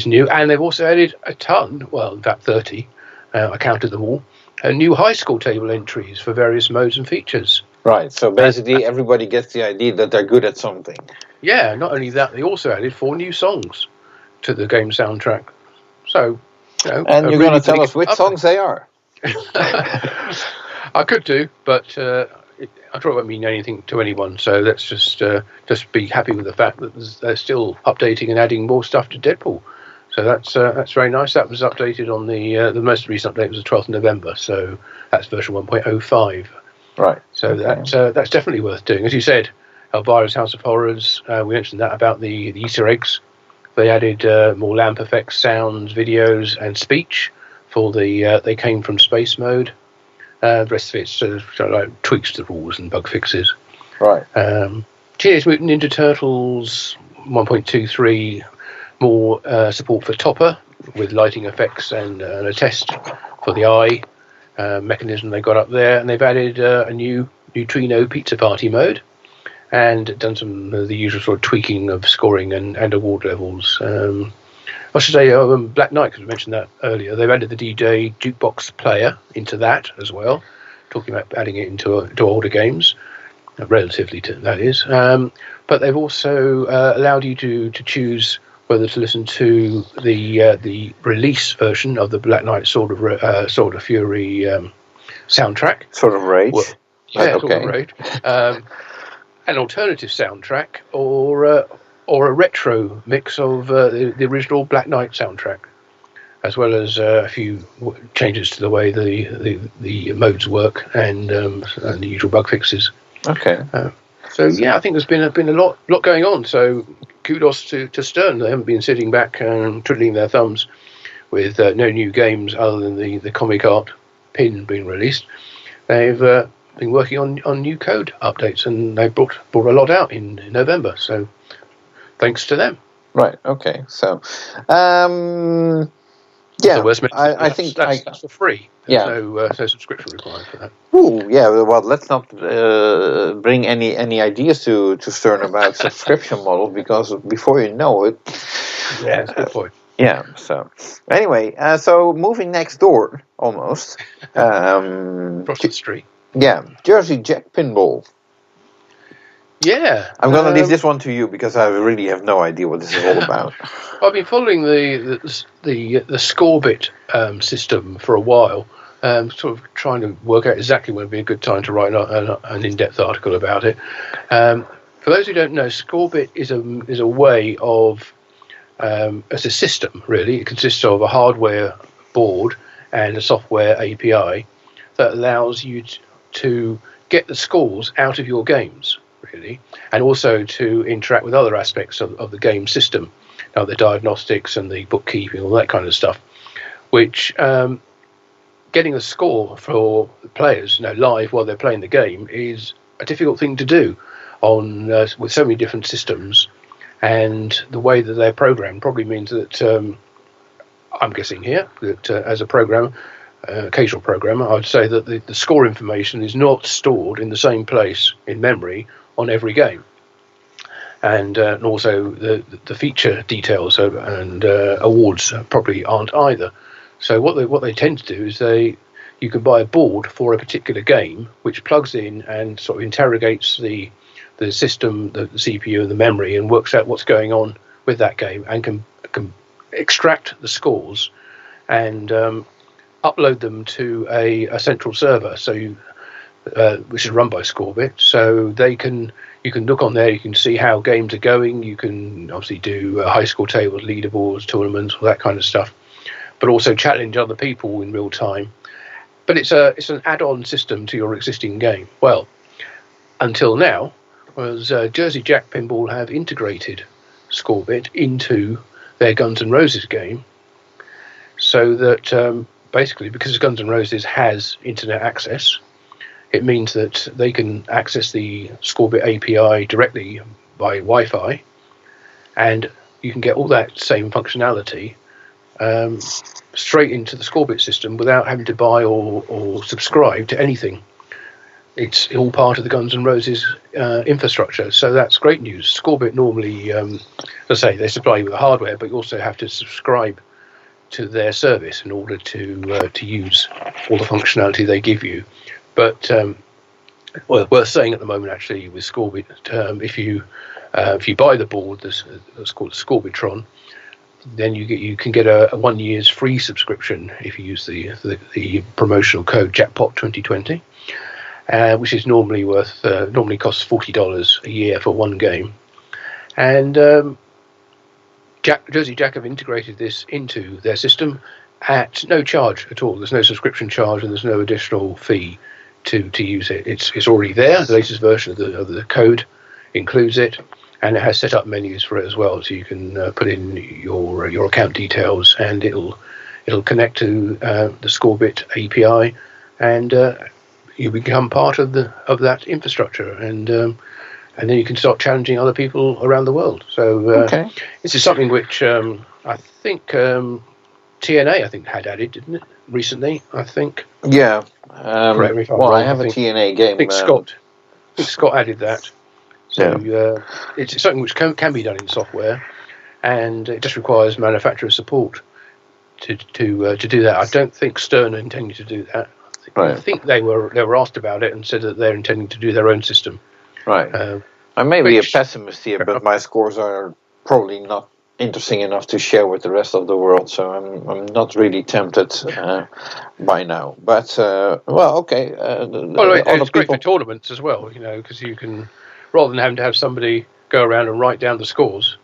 new. And they've also added a ton, well, in fact 30, I counted them all, new high score table entries for various modes and features. Right, so basically everybody gets the idea that they're good at something. Yeah, not only that, they also added 4 new songs to the game soundtrack. So, and you're going to tell us which songs they are. I could do, but I probably won't mean anything to anyone. So let's just be happy with the fact that they're still updating and adding more stuff to Deadpool. So that's very nice. That was updated on the most recent update was the 12th of November. So that's version 1.05. Right. So that's definitely worth doing. As you said, Elvira's House of Horrors. We mentioned that about the Easter eggs. They added more lamp effects, sounds, videos, and speech for the They Came From Space mode. The rest of it's sort of like tweaks to the rules and bug fixes. Right. Teenage Mutant Ninja Turtles 1.23, more support for Topper with lighting effects and a test for the eye mechanism they got up there. And they've added a new Neutrino Pizza Party mode and done some of the usual sort of tweaking of scoring and award levels. I should say Black Knight, because we mentioned that earlier. They've added the DJ jukebox player into that as well, talking about adding it into older games, relatively to that is. But they've also allowed you to choose whether to listen to the release version of the Black Knight Sword of Fury soundtrack. Sword of Rage. Well, yeah, Sword of Rage. An alternative soundtrack or a retro mix of the original Black Knight soundtrack, as well as a few changes to the way the modes work and the usual bug fixes. Okay. So yeah, I think there's been a lot going on. So kudos to Stern. They haven't been sitting back and twiddling their thumbs with no new games other than the comic art pin being released. They've been working on new code updates, and they brought a lot out in November. So thanks to them. Right. Okay. So, yeah, I think that's for free. Yeah. No subscription required for that. Ooh, yeah. Well, let's not bring any ideas to Stern about subscription model, because before you know it, yeah, that's a good point. Yeah. So anyway, so moving next door almost. Across the street. Yeah, Jersey Jack Pinball. Yeah. I'm going to leave this one to you because I really have no idea what this is all about. I've been following the Scorebit system for a while, sort of trying to work out exactly when would be a good time to write an in-depth article about it. For those who don't know, Scorebit is a way of it's a system really. It consists of a hardware board and a software API that allows you to get the scores out of your games, really, and also to interact with other aspects of the game system, the diagnostics and the bookkeeping, all that kind of stuff, which getting a score for players live while they're playing the game is a difficult thing to do on with so many different systems, and the way that they're programmed probably means that I'm guessing here that as a programmer, occasional programmer, I'd say that the score information is not stored in the same place in memory on every game, and also the feature details and awards probably aren't either. So what they tend to do is you can buy a board for a particular game which plugs in and sort of interrogates the system, the CPU and the memory, and works out what's going on with that game, and can extract the scores and upload them to a central server, which is run by Scorebit. So you can look on there, you can see how games are going, you can obviously do high score tables, leaderboards, tournaments, all that kind of stuff, but also challenge other people in real time. But it's an add-on system to your existing game. Well, until now, was Jersey Jack Pinball have integrated Scorebit into their Guns N' Roses game, so that basically, because Guns N' Roses has internet access, it means that they can access the Scorebit API directly by Wi-Fi, and you can get all that same functionality straight into the Scorebit system without having to buy or subscribe to anything. It's all part of the Guns N' Roses infrastructure, so that's great news. Scorebit normally, as I say, they supply you with the hardware, but you also have to subscribe to their service in order to use all the functionality they give you. But worth saying at the moment, actually, with Scorebit, if you buy the board, that's called Scorebitron, then you can get a 1 year's free subscription if you use the promotional code Jackpot 2020, which is normally costs $40 a year for one game. And Jersey Jack have integrated this into their system at no charge at all. There's no subscription charge and there's no additional fee to use it. It's already there. The latest version of the code includes it, and it has set up menus for it as well, so you can put in your account details, and it'll connect to the Scorebit API, and you become part of that infrastructure, and then you can start challenging other people around the world. So this is something which I think TNA had added, didn't it, recently? I think. Yeah. Correct me if I'm well, wrong. I have a TNA game. I think Scott added that. So it's something which can be done in software, and it just requires manufacturer support to do that. I don't think Stern are intending to do that. I think they were asked about it and said that they're intending to do their own system. Right. I may be a pessimist here, but my scores are probably not interesting enough to share with the rest of the world, so I'm not really tempted by now. But okay. It's great for tournaments as well, because you can, rather than having to have somebody go around and write down the scores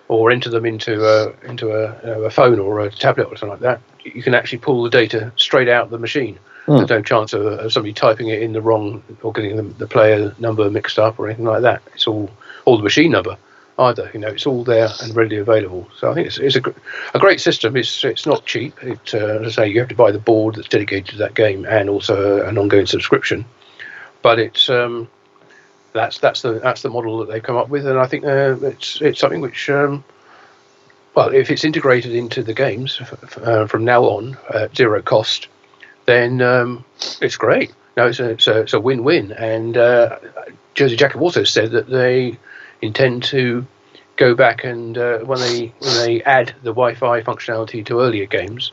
or enter them into a phone or a tablet or something like that, you can actually pull the data straight out of the machine. There's no chance of somebody typing it in the wrong or getting the player number mixed up or anything like that. It's all the machine number either. It's all there and readily available. So I think it's a great system. It's not cheap. As I say, you have to buy the board that's dedicated to that game and also an ongoing subscription. But it's that's the model that they've come up with, and I think it's something which, if it's integrated into the games from now on at zero cost, then it's great. It's a win-win. And Jersey Jack have also said that they intend to go back and when they add the Wi-Fi functionality to earlier games,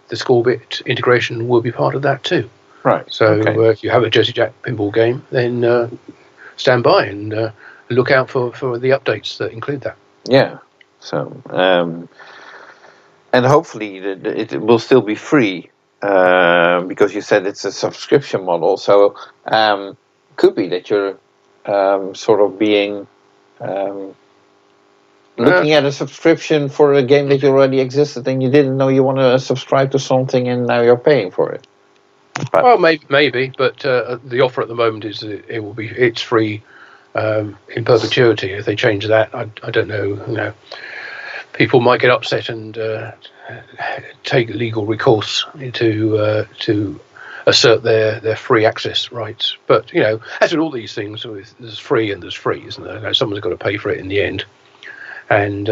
the score bit integration will be part of that too. Right. So if you have a Jersey Jack pinball game, then stand by and look out for the updates that include that. Yeah. So and hopefully it will still be free because you said it's a subscription model. So could be that you're sort of being looking at a subscription for a game that already existed and you didn't know you want to subscribe to something and now you're paying for it. But well, maybe, but the offer at the moment is that it's free in perpetuity. If they change that, I don't know. People might get upset and take legal recourse to assert their free access rights. But as with all these things, there's free and there's free, isn't there? Someone's got to pay for it in the end, and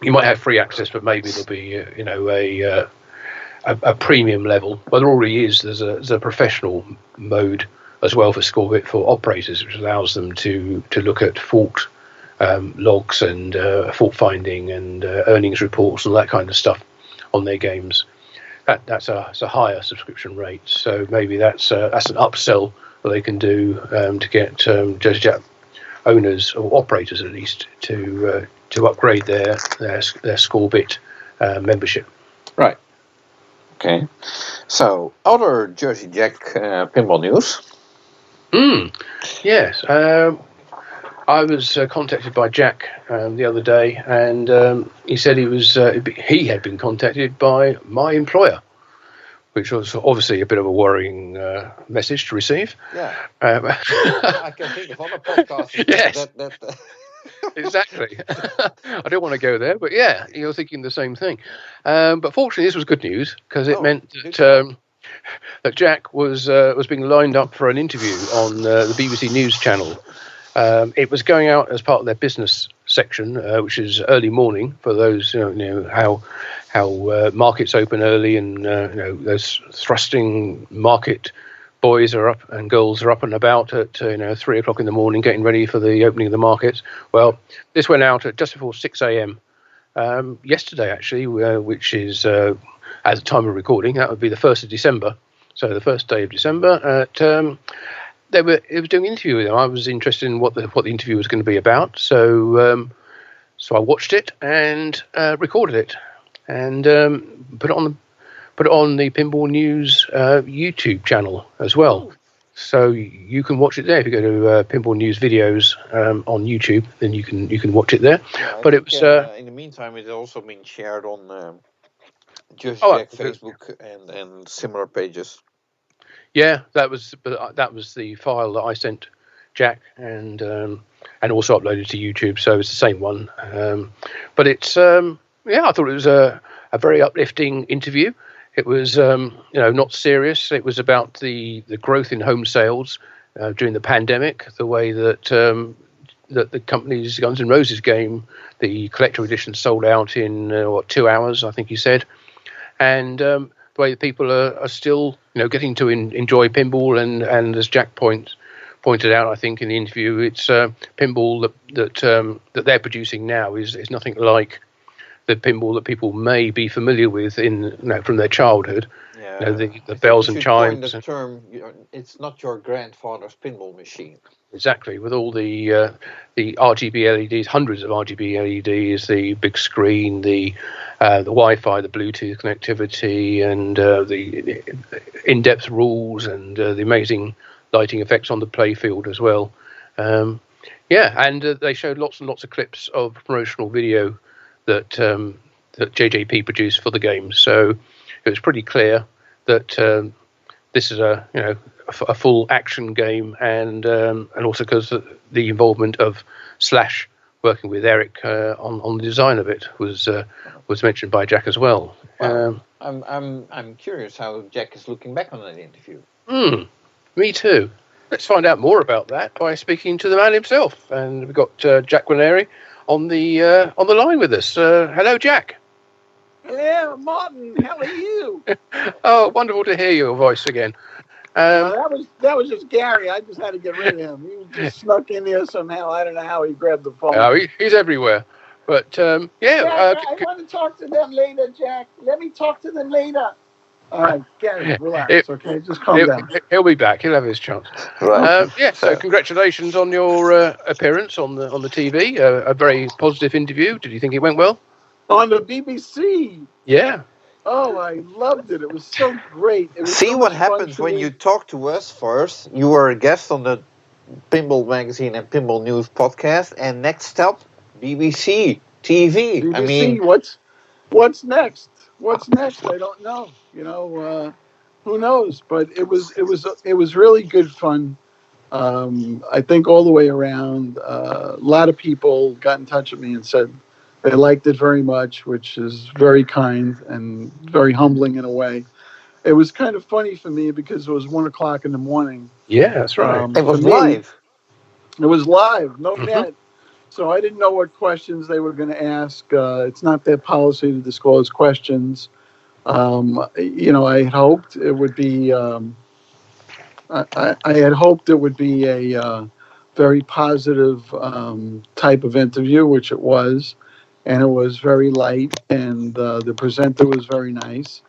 you might have free access, but maybe there'll be a premium level. Well, there already is. There's a professional mode as well for Scorebit for operators, which allows them to look at fault logs and fault finding and earnings reports and all that kind of stuff on their games. That's a higher subscription rate. So maybe that's an upsell that they can do to get Jersey Jack owners or operators at least to upgrade their Scorebit membership. Right. Okay. So other Jersey Jack pinball news. Yes. I was contacted by Jack the other day, and he said he had been contacted by my employer, which was obviously a bit of a worrying message to receive. Yeah. I can think of other podcasts. Yes. Exactly. I don't want to go there, but yeah, you're thinking the same thing. But fortunately, this was good news because it meant that Jack was being lined up for an interview on the BBC News channel. It was going out as part of their business section, which is early morning for those how markets open early, and those thrusting market boys are up and girls are up and about at 3 o'clock in the morning, getting ready for the opening of the markets. Well, this went out at just before 6 a.m. Yesterday, actually, which is at the time of recording, that would be the 1st of December. So the first day of December. It was doing an interview with them. I was interested in what the interview was going to be about, so I watched it and recorded it and put it on the Pinball News YouTube channel as well. So you can watch it there if you go to Pinball News videos on YouTube. Then you can watch it there. Yeah, but it was in the meantime, it's also been shared on Jersey Jack Facebook and similar pages. Yeah, that was the file that I sent Jack and also uploaded to YouTube. So it's the same one. But it's I thought it was a very uplifting interview. It was not serious. It was about the growth in home sales during the pandemic, the way that the company's Guns N' Roses game, the collector edition, sold out in 2 hours, I think he said, and the way that people are still getting to enjoy pinball, and as Jack pointed out, I think in the interview, it's pinball that they're producing now is nothing like the pinball that people may be familiar with from their childhood. Yeah, the bells and chimes. The term, it's not your grandfather's pinball machine. Exactly, with all the RGB LEDs, hundreds of RGB LEDs, the big screen, the Wi-Fi, the Bluetooth connectivity, and the in-depth rules, and the amazing lighting effects on the playfield as well. And they showed lots and lots of clips of promotional video that JJP produced for the game. So it was pretty clear that this is a full action game, and also because the involvement of Slash working with Eric on the design of it was mentioned by Jack as well. I'm curious how Jack is looking back on that interview. Me too. Let's find out more about that by speaking to the man himself, and we've got Jack Guarneri on the line with us. Hello, Jack. Hello, Martin. How are you? Oh, wonderful to hear your voice again. That was just Gary. I just had to get rid of him. He just snuck in there somehow. I don't know how he grabbed the phone. He's everywhere. But Jack, I want to talk to them later, Jack. Let me talk to them later. All right, Gary, relax, okay? Just calm down. He'll be back. He'll have his chance. Right. So congratulations on your appearance on the TV. A very positive interview. Did you think it went well? On the BBC. Yeah. Oh, I loved it. It was so great. It was See so what much fun happens to when me. you talk to us first. You were a guest on the Pinball Magazine and Pinball News podcast, and next stop, BBC TV. BBC, I mean, what's next? What's next? I don't know. Who knows? But it was really good fun. I think all the way around, a lot of people got in touch with me and said they liked it very much, which is very kind and very humbling in a way. It was kind of funny for me because it was 1:00 in the morning. Yeah, that's right. it was live. It was live, no net. So I didn't know what questions they were going to ask. It's not their policy to disclose questions. I had hoped it would be. I had hoped it would be a very positive type of interview, which it was, and it was very light, and the presenter was very nice,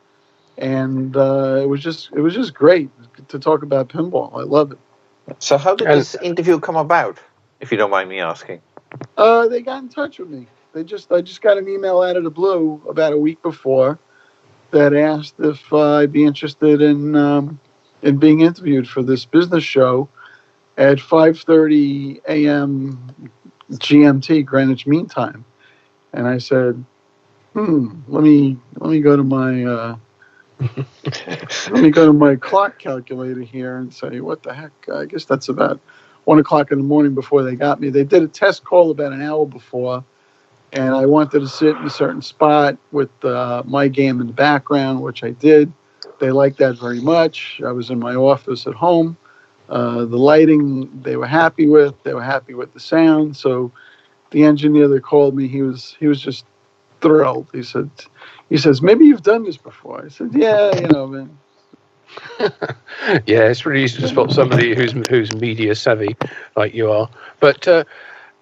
and it was just great to talk about pinball. I love it. So how did this interview come about, if you don't mind me asking? They got in touch with me. I just got an email out of the blue about a week before that asked if I'd be interested in being interviewed for this business show at 5:30 a.m. GMT, Greenwich Mean Time. And I said, let me go to my let me go to my clock calculator here and say, what the heck? I guess that's about 1:00 in the morning before they got me. They did a test call about an hour before, and I wanted to sit in a certain spot with my game in the background, which I did. They liked that very much. I was in my office at home. The lighting, they were happy with. They were happy with the sound. So the engineer that called me, he was just thrilled. He says, maybe you've done this before. I said, yeah, man. Yeah, it's really easy to spot somebody who's media savvy like you are. But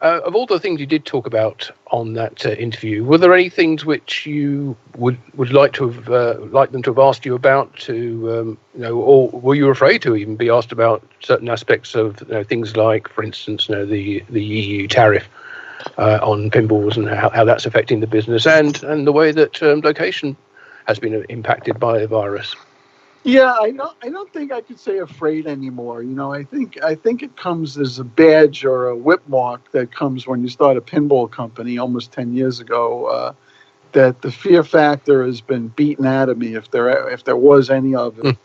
of all the things you did talk about on that interview, were there any things which you would like to have like them to have asked you about? Or were you afraid to even be asked about certain aspects of things like, for instance, the EU tariff on pinballs and how that's affecting the business and the way that location has been impacted by the virus? Yeah, I don't think I could say afraid anymore. I think it comes as a badge or a whip mark that comes when you start a pinball company almost 10 years ago. That the fear factor has been beaten out of me, if there was any of it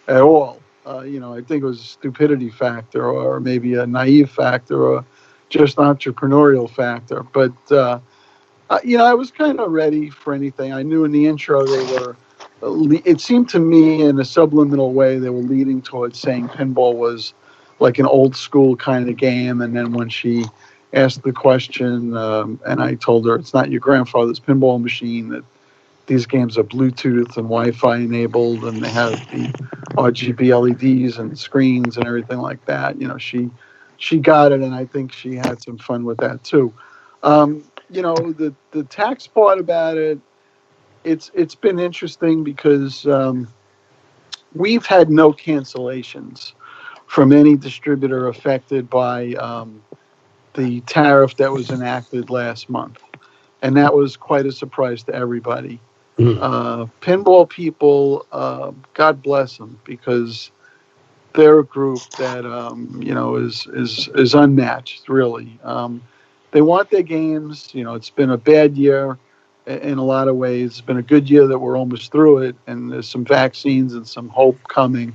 at all. I think it was a stupidity factor, or maybe a naive factor, or just entrepreneurial factor. But I was kind of ready for anything. I knew in the intro they were. It seemed to me in a subliminal way they were leading towards saying pinball was like an old school kind of game. And then when she asked the question, and I told her it's not your grandfather's pinball machine, that these games are Bluetooth and Wi-Fi enabled, and they have the RGB LEDs and screens and everything like that. She got it, and I think she had some fun with that too. The tax part about it, it's been interesting because we've had no cancellations from any distributor affected by the tariff that was enacted last month. And that was quite a surprise to everybody. Pinball people, God bless them, because they're a group that, is unmatched, really. They want their games. It's been a bad year in a lot of ways. It's been a good year that we're almost through it, and there's some vaccines and some hope coming.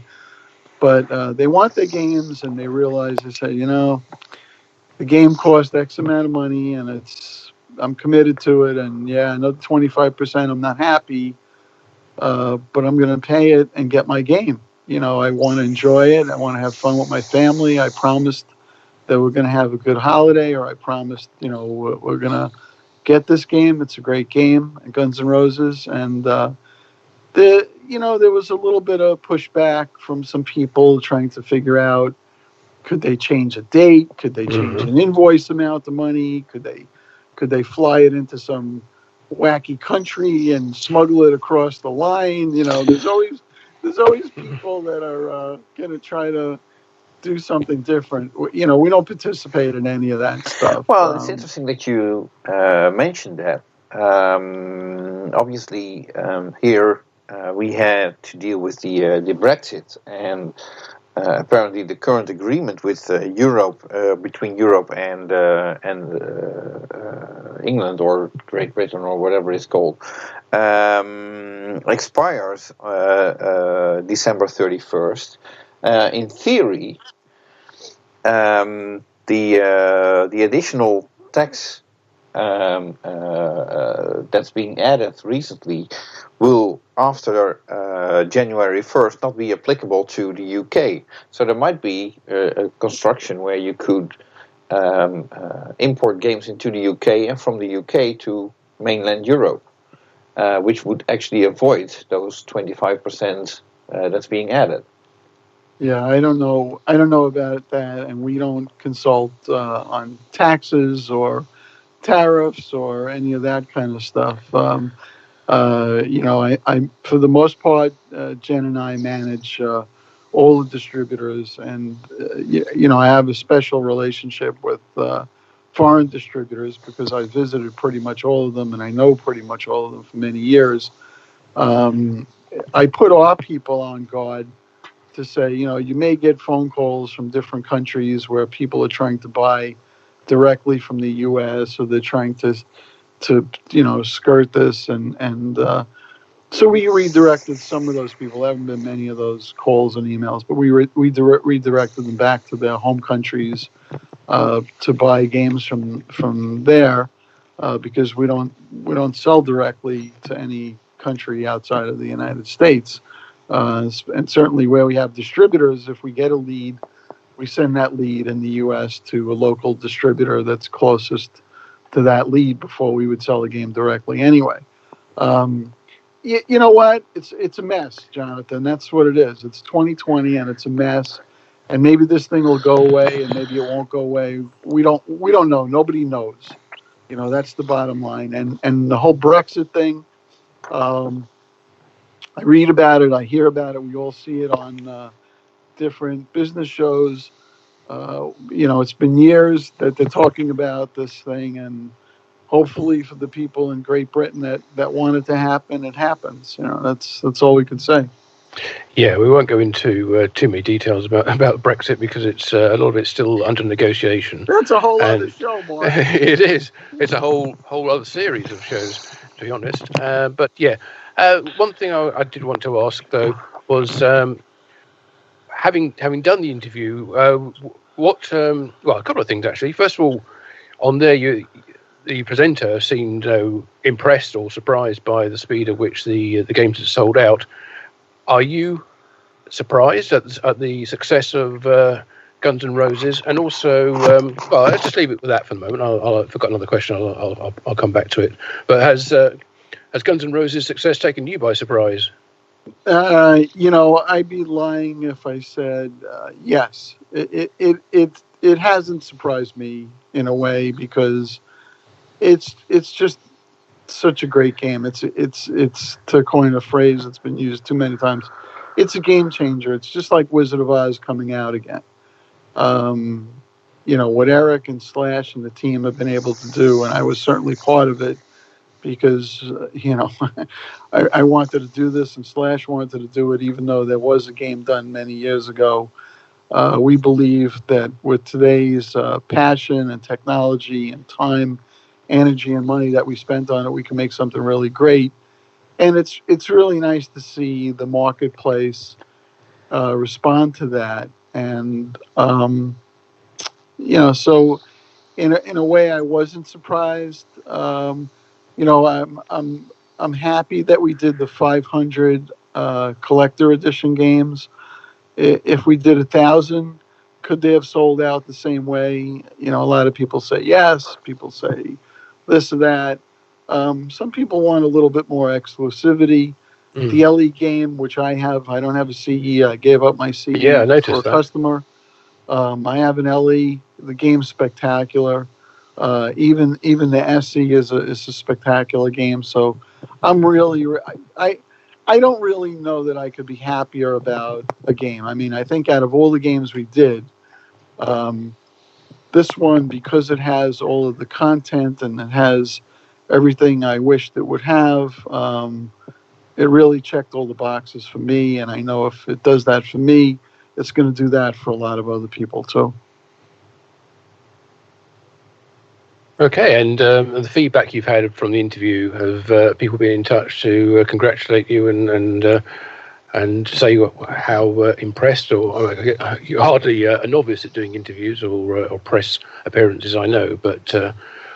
But they want their games, and they realize, they say, the game cost X amount of money, and I'm committed to it, and another 25% I'm not happy, but I'm going to pay it and get my game. I want to enjoy it. I want to have fun with my family. I promised that we're going to have a good holiday, or I promised, we're going to get this game. It's a great game, Guns N' Roses, and there was a little bit of pushback from some people trying to figure out, could they change a date? Could they change an invoice amount of money? Could they fly it into some wacky country and smuggle it across the line? There's always people that are going to try to do something different. We don't participate in any of that stuff. Well, it's interesting that you mentioned that. Obviously, here we had to deal with the Brexit, and apparently the current agreement with Europe, between Europe and England or Great Britain or whatever it's called, expires December 31st. In theory, the additional tax that's being added recently will, after January 1st, not be applicable to the UK. So there might be a construction where you could import games into the UK and from the UK to mainland Europe, which would actually avoid those 25% that's being added. Yeah, I don't know about that, and we don't consult on taxes or tariffs or any of that kind of stuff. I for the most part, Jen and I manage all the distributors, and I have a special relationship with foreign distributors because I visited pretty much all of them, and I know pretty much all of them for many years. I put our people on guard to say, you may get phone calls from different countries where people are trying to buy directly from the U.S. or they're trying to skirt this, and so we redirected some of those people. There haven't been many of those calls and emails, but we redirected them back to their home countries to buy games from there because we don't sell directly to any country outside of the United States. And certainly where we have distributors, if we get a lead, we send that lead in the U.S. to a local distributor that's closest to that lead before we would sell the game directly anyway. You know what? It's a mess, Jonathan. That's what it is. It's 2020 and it's a mess. And maybe this thing will go away and maybe it won't go away. We don't know. Nobody knows. That's the bottom line. And the whole Brexit thing, I read about it, I hear about it, we all see it on different business shows. It's been years that they're talking about this thing, and hopefully for the people in Great Britain that want it to happen, it happens. That's all we can say. Yeah, we won't go into too many details about Brexit because it's a lot of it's still under negotiation. That's a whole other show, Mark. It is. It's a whole other series of shows, to be honest. But yeah. One thing I did want to ask, though, was having done the interview, a couple of things, actually. First of all, on there, the presenter seemed impressed or surprised by the speed at which the games had sold out. Are you surprised at the success of Guns N' Roses? And also, let's just leave it with that for the moment. I've got another question. I'll come back to it. But has Guns N' Roses' success taken you by surprise? I'd be lying if I said yes. It hasn't surprised me in a way because it's just such a great game. It's to coin a phrase that's been used too many times. It's a game changer. It's just like Wizard of Oz coming out again. What Eric and Slash and the team have been able to do, and I was certainly part of it. Because, I wanted to do this and Slash wanted to do it, even though there was a game done many years ago. We believe that with today's passion and technology and time, energy and money that we spent on it, we can make something really great. And it's really nice to see the marketplace respond to that. And, so in a way I wasn't surprised. I'm happy that we did the 500 collector edition games. If we did 1,000, could they have sold out the same way? A lot of people say yes. People say this or that. Some people want a little bit more exclusivity. The LE game, which I don't have a CE. I gave up my CE Yeah, I noticed for a that. customer. I have an LE. The game's spectacular. Even the SE is a spectacular game. So I'm really I don't really know that I could be happier about a game. I mean, I think out of all the games we did, this one, because it has all of the content and it has everything I wished it would have, it really checked all the boxes for me. And I know if it does that for me, it's going to do that for a lot of other people too. Okay, and the feedback you've had from the interview, have people been in touch to congratulate you and say how impressed, or you're hardly a novice at doing interviews or press appearances, I know, but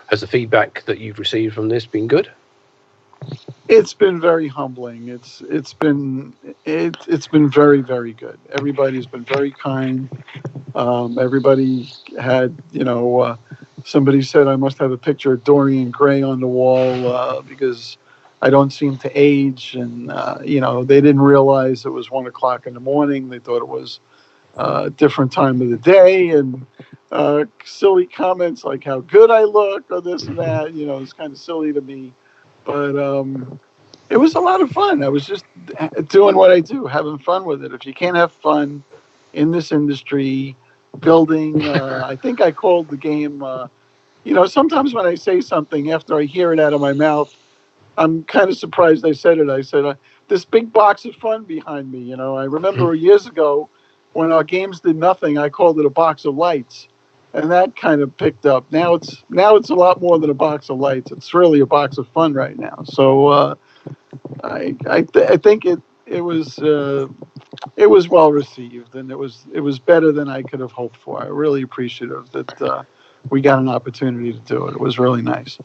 has the feedback that you've received from this been good? It's been very humbling. It's been very, very good. Everybody's been very kind. Everybody had, somebody said I must have a picture of Dorian Gray on the wall because I don't seem to age, and they didn't realize it was 1 o'clock in the morning. They thought it was a different time of the day, and silly comments like how good I look or this and that. It's kind of silly to me, but it was a lot of fun. I was just doing what I do, having fun with it. If you can't have fun in this industry, building, I think I called the game. Sometimes when I say something after I hear it out of my mouth, I'm kind of surprised I said it. I said, this big box of fun behind me. I remember years ago when our games did nothing, I called it a box of lights. And that kind of picked up. Now it's a lot more than a box of lights. It's really a box of fun right now. So I think it was well received, and it was better than I could have hoped for. I'm really appreciative that we got an opportunity to do it. It was really nice.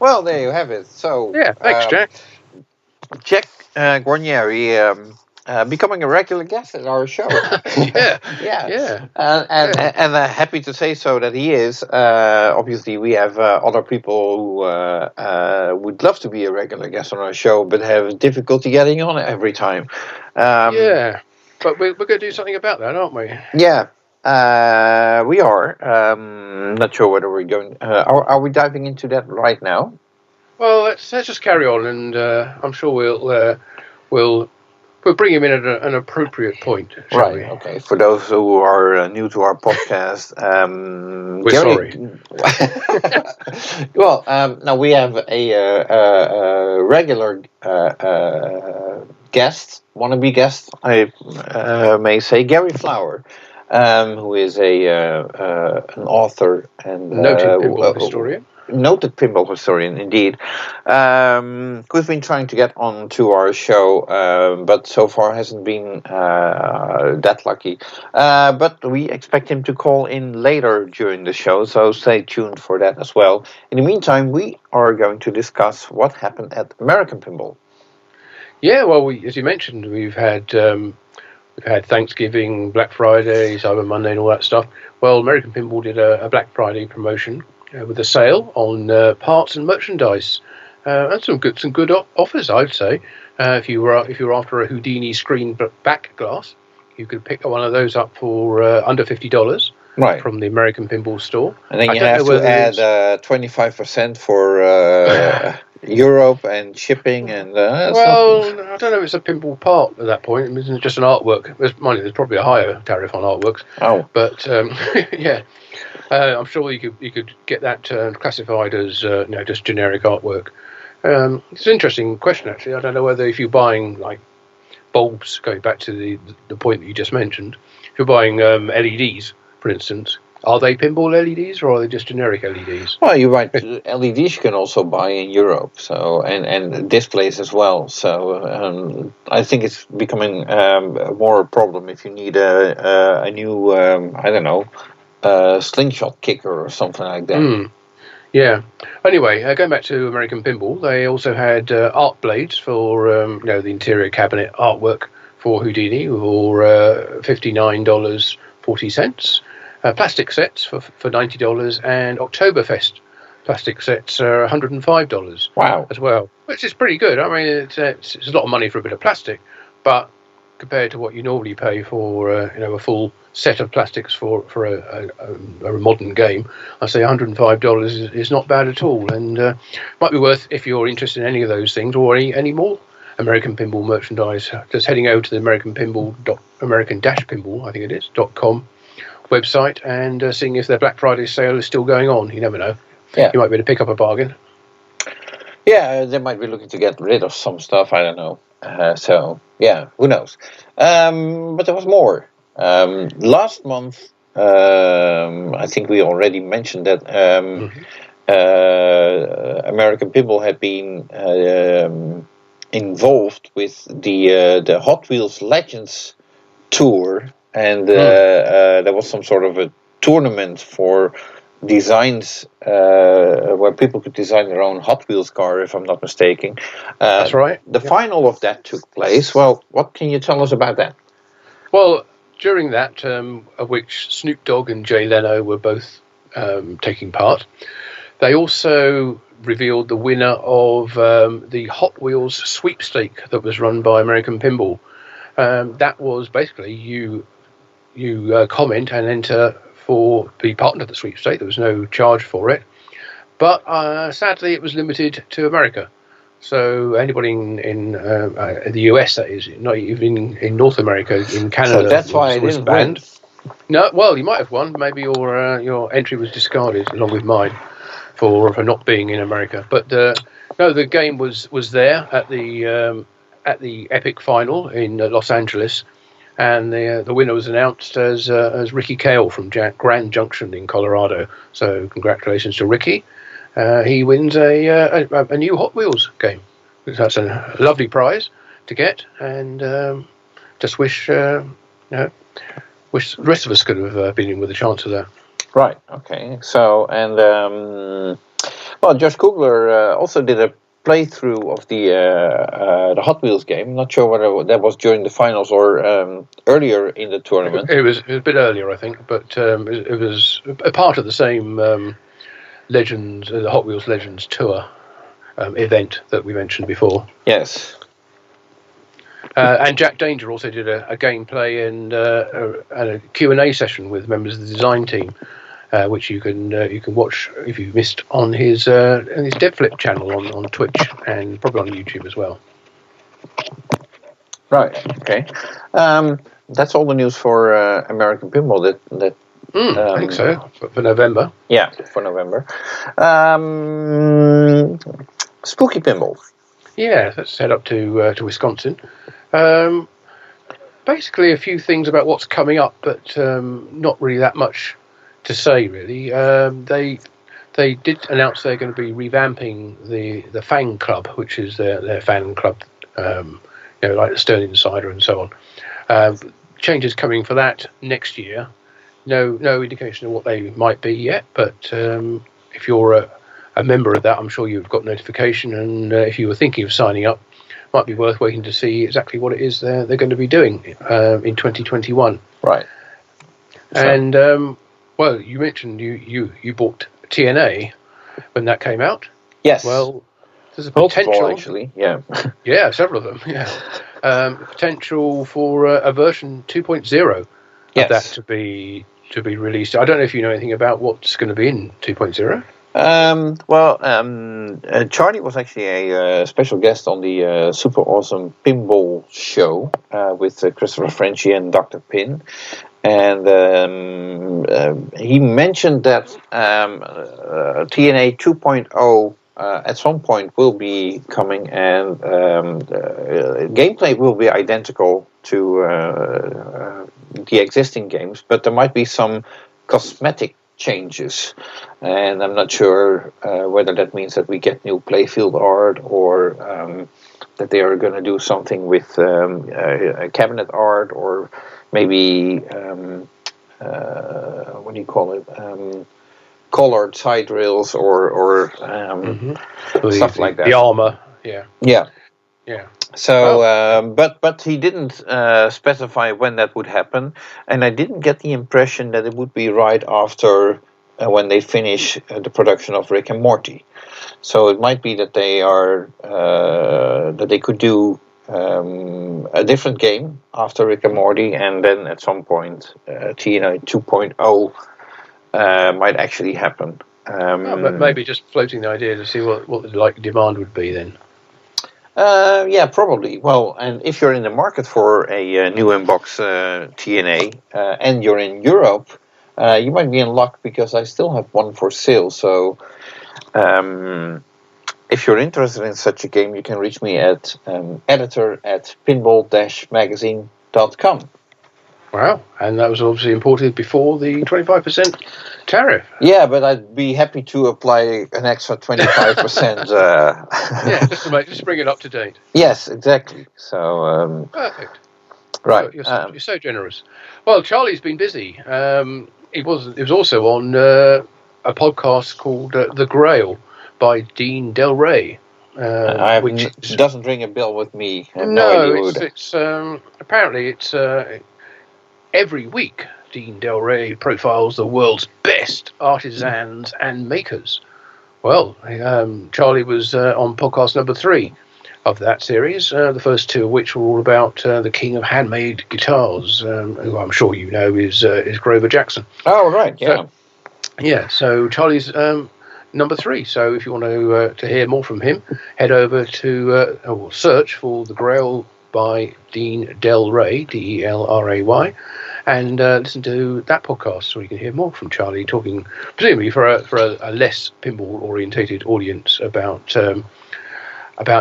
Well, there you have it. So yeah, thanks, Jack. Jack Guarnieri becoming a regular guest at our show. yeah. And happy to say so that he is. Obviously, we have other people who would love to be a regular guest on our show, but have difficulty getting on every time. But we're going to do something about that, aren't we? Yeah. We are. Not sure whether we're going. Are we diving into that right now? Well, let's just carry on, and I'm sure we'll bring him in at an appropriate point. Shall we? Okay. For those who are new to our podcast, we're sorry. Well, now we have a regular guest, wannabe guest, I may say, Gary Flower. Who is an author and noted pinball historian. Noted pinball historian, indeed. Who's been trying to get onto our show, but so far hasn't been that lucky. But we expect him to call in later during the show, so stay tuned for that as well. In the meantime, we are going to discuss what happened at American Pinball. Yeah, well, as you mentioned, we've had Thanksgiving, Black Friday, Cyber Monday, and all that stuff. Well, American Pinball did a Black Friday promotion with a sale on parts and merchandise, and some good offers, I'd say. If you were after a Houdini screen back glass, you could pick one of those up for under $50. Right. From the American Pinball store. And then you have to add 25% for Europe and shipping and. I don't know if it's a pinball part at that point. It's just an artwork. There's probably a higher tariff on artworks. Oh. But yeah, I'm sure you could get that classified as just generic artwork. It's an interesting question, actually. I don't know whether if you're buying like bulbs, going back to the point that you just mentioned, if you're buying LEDs. For instance, are they pinball LEDs or are they just generic LEDs? Well, you're right. LEDs you can also buy in Europe, so and displays as well. So I think it's becoming more a problem if you need a new slingshot kicker or something like that. Yeah. Anyway, going back to American Pinball, they also had art blades for the interior cabinet artwork for Houdini for $59.40. Plastic sets for $90 and Oktoberfest plastic sets are $105. Wow. As well, which is pretty good. I mean, it's a lot of money for a bit of plastic, but compared to what you normally pay for a full set of plastics for a modern game, I say $105 is not bad at all, and might be worth, if you're interested in any of those things or any more American Pinball merchandise, just heading over to the American-Pinball, I think it is, .com website and seeing if their Black Friday sale is still going on. You never know. Yeah. You might be able to pick up a bargain. Yeah, they might be looking to get rid of some stuff. I don't know. So, yeah, who knows? But there was more. Last month, I think we already mentioned that American Pinball had been involved with the Hot Wheels Legends tour, and there was some sort of a tournament for designs where people could design their own Hot Wheels car, if I'm not mistaken. That's right. The final of that took place. Well, what can you tell us about that? Well, during that, of which Snoop Dogg and Jay Leno were both taking part, they also revealed the winner of the Hot Wheels sweepstake that was run by American Pinball. That was basically you comment and enter for be part of the sweepstake. There was no charge for it, but sadly it was limited to America. So anybody in the US, that is, not even in North America, in Canada, so that's why it was banned. No, well, you might have won. Maybe your entry was discarded along with mine for not being in America. But no, the game was there at the Epic final in Los Angeles. And the winner was announced as Ricky Kale from Grand Junction in Colorado. So congratulations to Ricky. He wins a new Hot Wheels game. That's a lovely prize to get, and just wish the rest of us could have been in with a chance of that. Right. Okay. So and Josh Kugler also did a playthrough of the Hot Wheels game. Not sure whether that was during the finals or earlier in the tournament. It was a bit earlier, I think, but it was a part of the same Legends, the Hot Wheels Legends tour event that we mentioned before. Yes. And Jack Danger also did a gameplay and a Q&A session with members of the design team, which you can watch if you missed on his DevFlip channel on Twitch and probably on YouTube as well. Right. Okay. That's all the news for American Pinball. I think so for November. Yeah, for November. Spooky Pinball. Yeah, let's head up to Wisconsin. Basically, a few things about what's coming up, but not really that much to say, really. They did announce they're going to be revamping the Fan Club, which is their fan club, like the Stern Insider and so on. Changes coming for that next year. No indication of what they might be yet, but if you're a member of that, I'm sure you've got notification, and if you were thinking of signing up, might be worth waiting to see exactly what it is they're going to be doing in 2021. Right. So. And well, you mentioned you bought TNA when that came out. Yes. Well, there's a potential, actually. Yeah. Yeah, several of them. Yeah. Potential for a version 2.0 of that to be released. I don't know if you know anything about what's going to be in 2.0. Charlie was actually a special guest on the Super Awesome Pinball show with Christopher Frenchy and Dr. Pin. And he mentioned that TNA 2.0 at some point will be coming, and gameplay will be identical to the existing games, but there might be some cosmetic changes, and I'm not sure whether that means that we get new playfield art or that they are going to do something with cabinet art, or maybe what do you call it, colored side rails or stuff like that. The armor, yeah. So, but he didn't specify when that would happen, and I didn't get the impression that it would be right after when they finish the production of Rick and Morty. So it might be that they are that they could do a different game after Rick and Morty, and then at some point TNA 2.0 might actually happen. But maybe just floating the idea to see what the demand would be then. Yeah, probably. Well, and if you're in the market for a new inbox TNA and you're in Europe, you might be in luck because I still have one for sale. So if you're interested in such a game, you can reach me at editor@pinball-magazine.com. Wow, and that was obviously imported before the 25% tariff. Yeah, but I'd be happy to apply an extra 25%. Yeah, just to bring it up to date. Yes, exactly. So perfect. Right, you're so generous. Well, Charlie's been busy. It was also on a podcast called The Grail by Dean Del Rey. Which doesn't ring a bell with me. It's apparently it's every week. Dean Del Rey profiles the world's best artisans and makers. Well, Charlie was on podcast number 3 of that series. The first 2 of which were all about the king of handmade guitars, who I'm sure you know is Grover Jackson. Oh, right, yeah. So Charlie's number 3. So if you want to hear more from him, head over to or search for The Grail by Dean Del Rey, Delray, and listen to that podcast so you can hear more from Charlie talking, presumably for a less pinball orientated audience about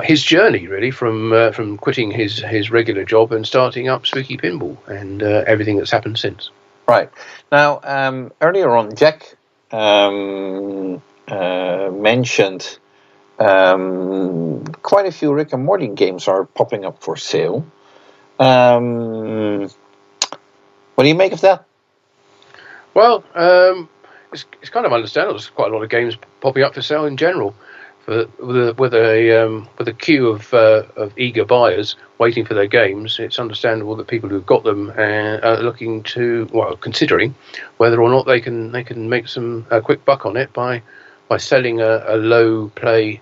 his journey really from quitting his regular job and starting up Spooky Pinball and everything that's happened since. Right. Now, earlier on, Jack mentioned quite a few Rick and Morty games are popping up for sale. What do you make of that? Well, it's kind of understandable. There's quite a lot of games popping up for sale in general, with a queue of eager buyers waiting for their games. It's understandable that people who've got them are looking to, considering whether or not they can make some quick buck on it by selling a low play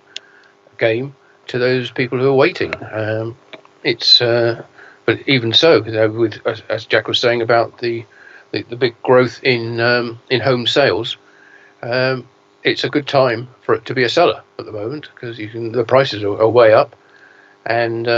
game to those people who are waiting. But even so, with as Jack was saying about the big growth in home sales, it's a good time for it to be a seller at the moment because the prices are way up, and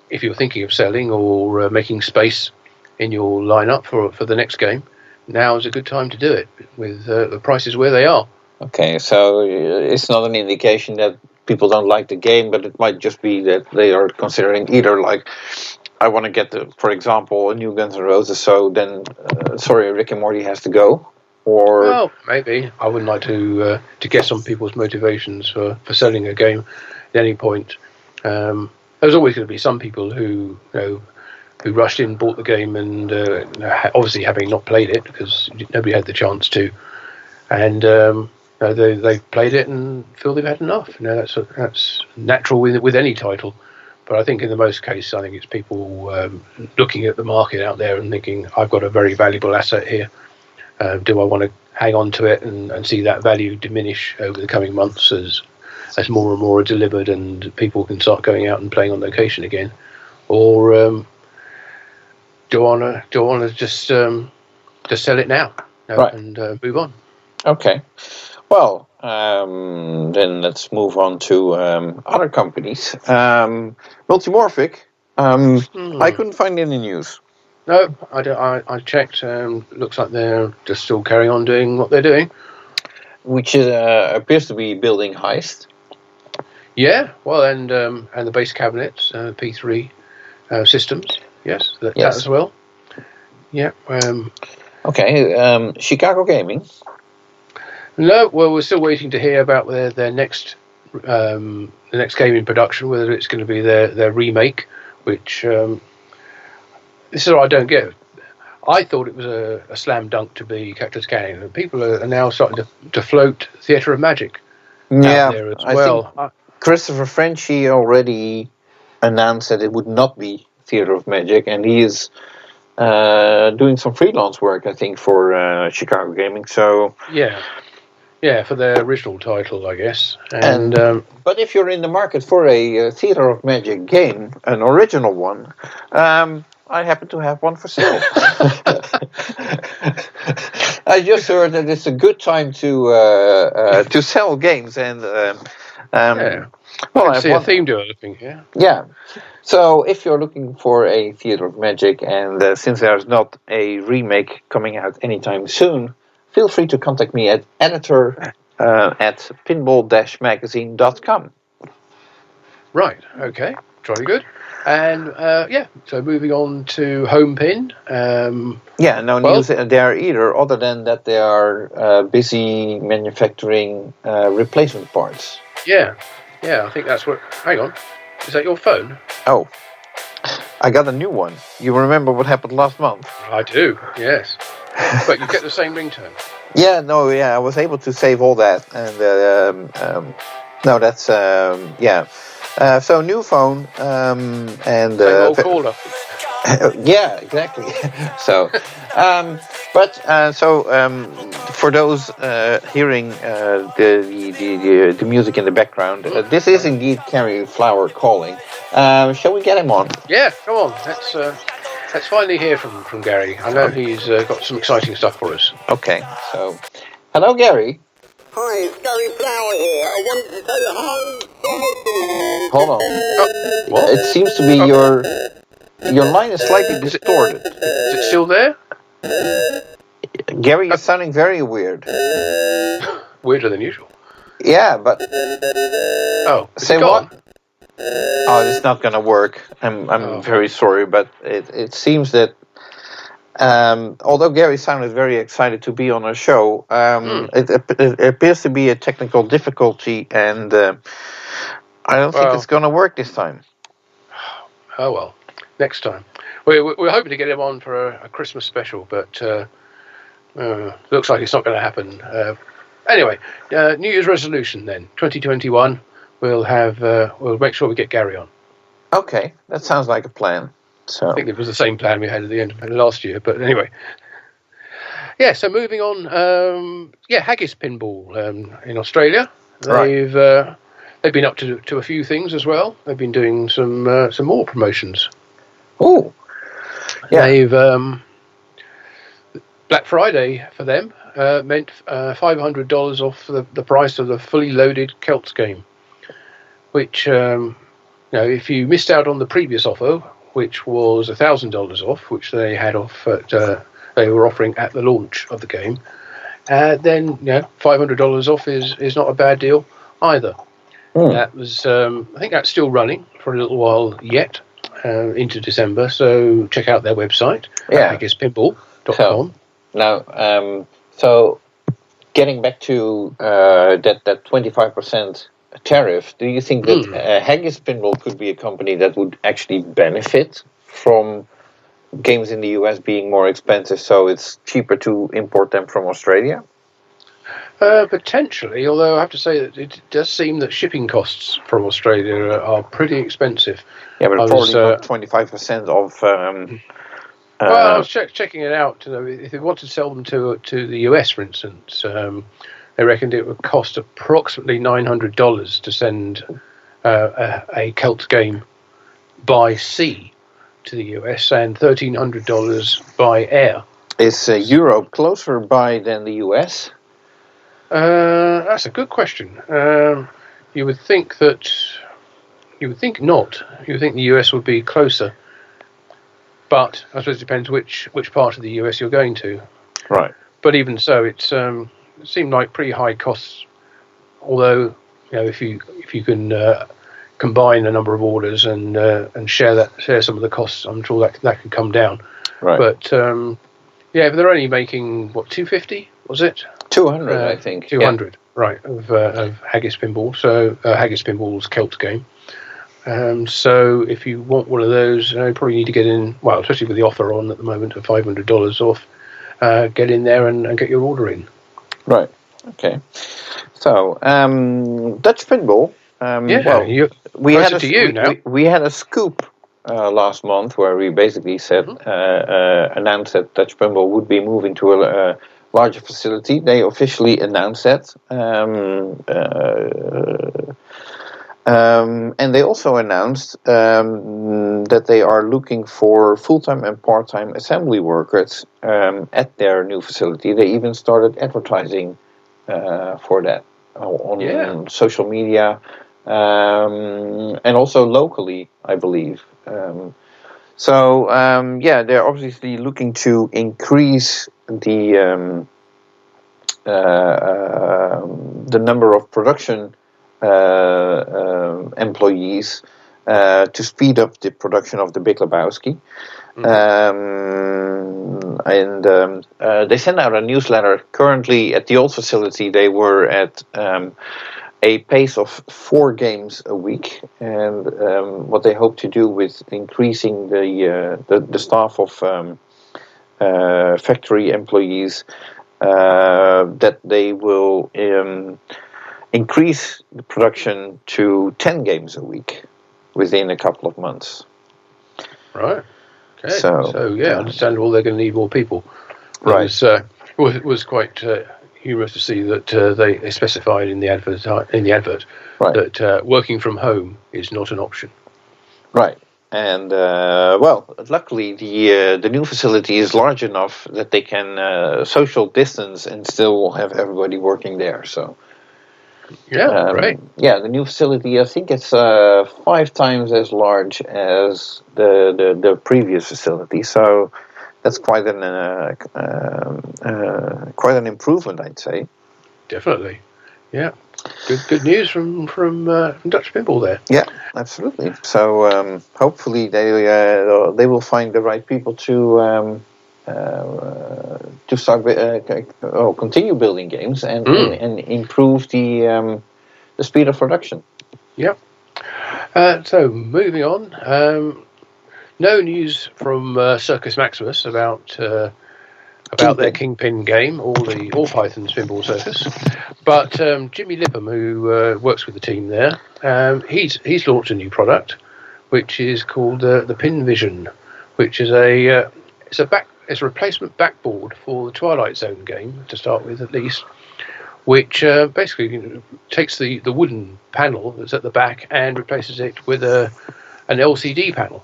if you're thinking of selling or making space in your lineup for the next game, now is a good time to do it with the prices where they are. Okay, so it's not an indication that people don't like the game, but it might just be that they are considering either like, I want to get, for example, a new Guns N' Roses, so then, Rick and Morty has to go, or... Well, maybe. I wouldn't like to guess on people's motivations for selling a game at any point. There's always going to be some people who rushed in, bought the game, and obviously having not played it, because nobody had the chance to, and they played it and feel they've had enough. That's natural with any title. But I think in the most case, I think it's people looking at the market out there and thinking, I've got a very valuable asset here. Do I want to hang on to it and see that value diminish over the coming months as more and more are delivered and people can start going out and playing on location again? Or do I want to just sell it now right, and move on? Okay. Well, then let's move on to other companies. Multimorphic, I couldn't find any news. No, I checked. Looks like they're just still carrying on doing what they're doing. Which appears to be building Heist. Yeah, well, and the base cabinets, P3 systems. Yes, that as well. Yeah. Okay, Chicago Gaming. No, well, we're still waiting to hear about their next the next game in production, whether it's going to be their remake, which this is what I don't get. I thought it was a slam dunk to be Cactus Canyon, and people are now starting to float Theatre of Magic out there as well. I think Christopher Frenchy already announced that it would not be Theatre of Magic, and he is doing some freelance work, I think, for Chicago Gaming. So yeah. Yeah, for their original title, I guess. And but if you're in the market for a Theater of Magic game, an original one, I happen to have one for sale. I just heard that it's a good time to sell games, and well, I see a theme developing here. Yeah. So if you're looking for a Theater of Magic, and since there's not a remake coming out anytime soon, feel free to contact me at editor at pinball-magazine.com. Right, okay, jolly good. And so moving on to Home Pin. No news there either, other than that they are busy manufacturing replacement parts. Yeah, I think that's what... Hang on, is that your phone? Oh, I got a new one. You remember what happened last month? I do, yes. But you get the same ringtone. I was able to save all that, and that's so new phone, and same old caller. Yeah, exactly. So, for those hearing the music in the background, this is indeed Gary Flower calling. Shall we get him on? Yeah, come on. Let's finally hear from Gary. I know he's got some exciting stuff for us. Okay, so hello, Gary. Hi, it's Gary Flower here. I wanted to tell you how... Hold on. What? It seems to be your line is slightly distorted. Is it still there? Gary, you're sounding very weird. Weirder than usual. Yeah, but... Oh, say what? Oh, it's not going to work. I'm very sorry, but it seems that although Gary sounded very excited to be on our show, it appears to be a technical difficulty, and I don't think it's going to work this time. Oh well, next time. We're hoping to get him on for a Christmas special, but looks like it's not going to happen. Anyway, New Year's resolution then, 2021. We'll make sure we get Gary on. Okay, that sounds like a plan. So I think it was the same plan we had at the end of last year, but anyway. Yeah, so moving on, Haggis Pinball in Australia. They've been up to a few things as well. They've been doing some more promotions. Oh, yeah. They've Black Friday for them meant $500 off the price of the fully loaded Celts game, which if you missed out on the previous offer, which was $1,000 off, which they had off they were offering at the launch of the game, then $500 off is not a bad deal either. That was I think that's still running for a little while yet into December. So check out their website, haggispinball.com. So getting back to that 25% tariff, do you think that Haggis Pinball could be a company that would actually benefit from games in the US being more expensive, so it's cheaper to import them from Australia? Potentially, although I have to say that it does seem that shipping costs from Australia are pretty expensive. Yeah, but probably not 25% of... I was checking it out. If they want to sell them to the US, for instance, they reckoned it would cost approximately $900 to send a Celts game by sea to the US and $1,300 by air. Is Europe closer by than the US? That's a good question. You would think not. You would think the US would be closer. But I suppose it depends which part of the US you're going to. Right. But even so, it seemed like pretty high costs. Although, if you can combine a number of orders and share some of the costs, I'm sure that could come down. Right. But but they're only making what, 250 was it? 200, I think. 200, right, of Haggis Pinball. So Haggis Pinball's Celts game. So if you want one of those, you probably need to get in, well, especially with the offer on at the moment of $500 off, get in there and get your order in. Right, okay. So, Dutch Pinball. We had a scoop last month where we basically said, announced that Dutch Pinball would be moving to a larger facility. They officially announced that. And they also announced that they are looking for full-time and part-time assembly workers at their new facility. They even started advertising for that on social media and also locally, I believe. They're obviously looking to increase the number of production employees to speed up the production of the Big Lebowski. They sent out a newsletter. Currently, at the old facility, they were at a pace of 4 games a week, and what they hope to do with increasing the staff of factory employees, that they will increase the production to 10 games a week within a couple of months. Right. Okay. So understandable. They're going to need more people. Right. It was quite humorous to see that they specified in the advert right. that working from home is not an option. Right. And luckily the new facility is large enough that they can social distance and still have everybody working there. So. Yeah, right. Yeah, the new facility, I think it's 5 times as large as the previous facility. So that's quite an improvement, I'd say. Definitely, yeah. Good news from Dutch Pinball there. Yeah, absolutely. So hopefully they will find the right people to start continue building games and improve the speed of production. Yep. So moving on, no news from Circus Maximus about their Kingpin game or Python's Pinball Circus, but Jimmy Lippam, who works with the team there, he's launched a new product, which is called the Pin Vision, which is it's a replacement backboard for the Twilight Zone game, to start with at least, which basically takes the wooden panel that's at the back and replaces it with an LCD panel,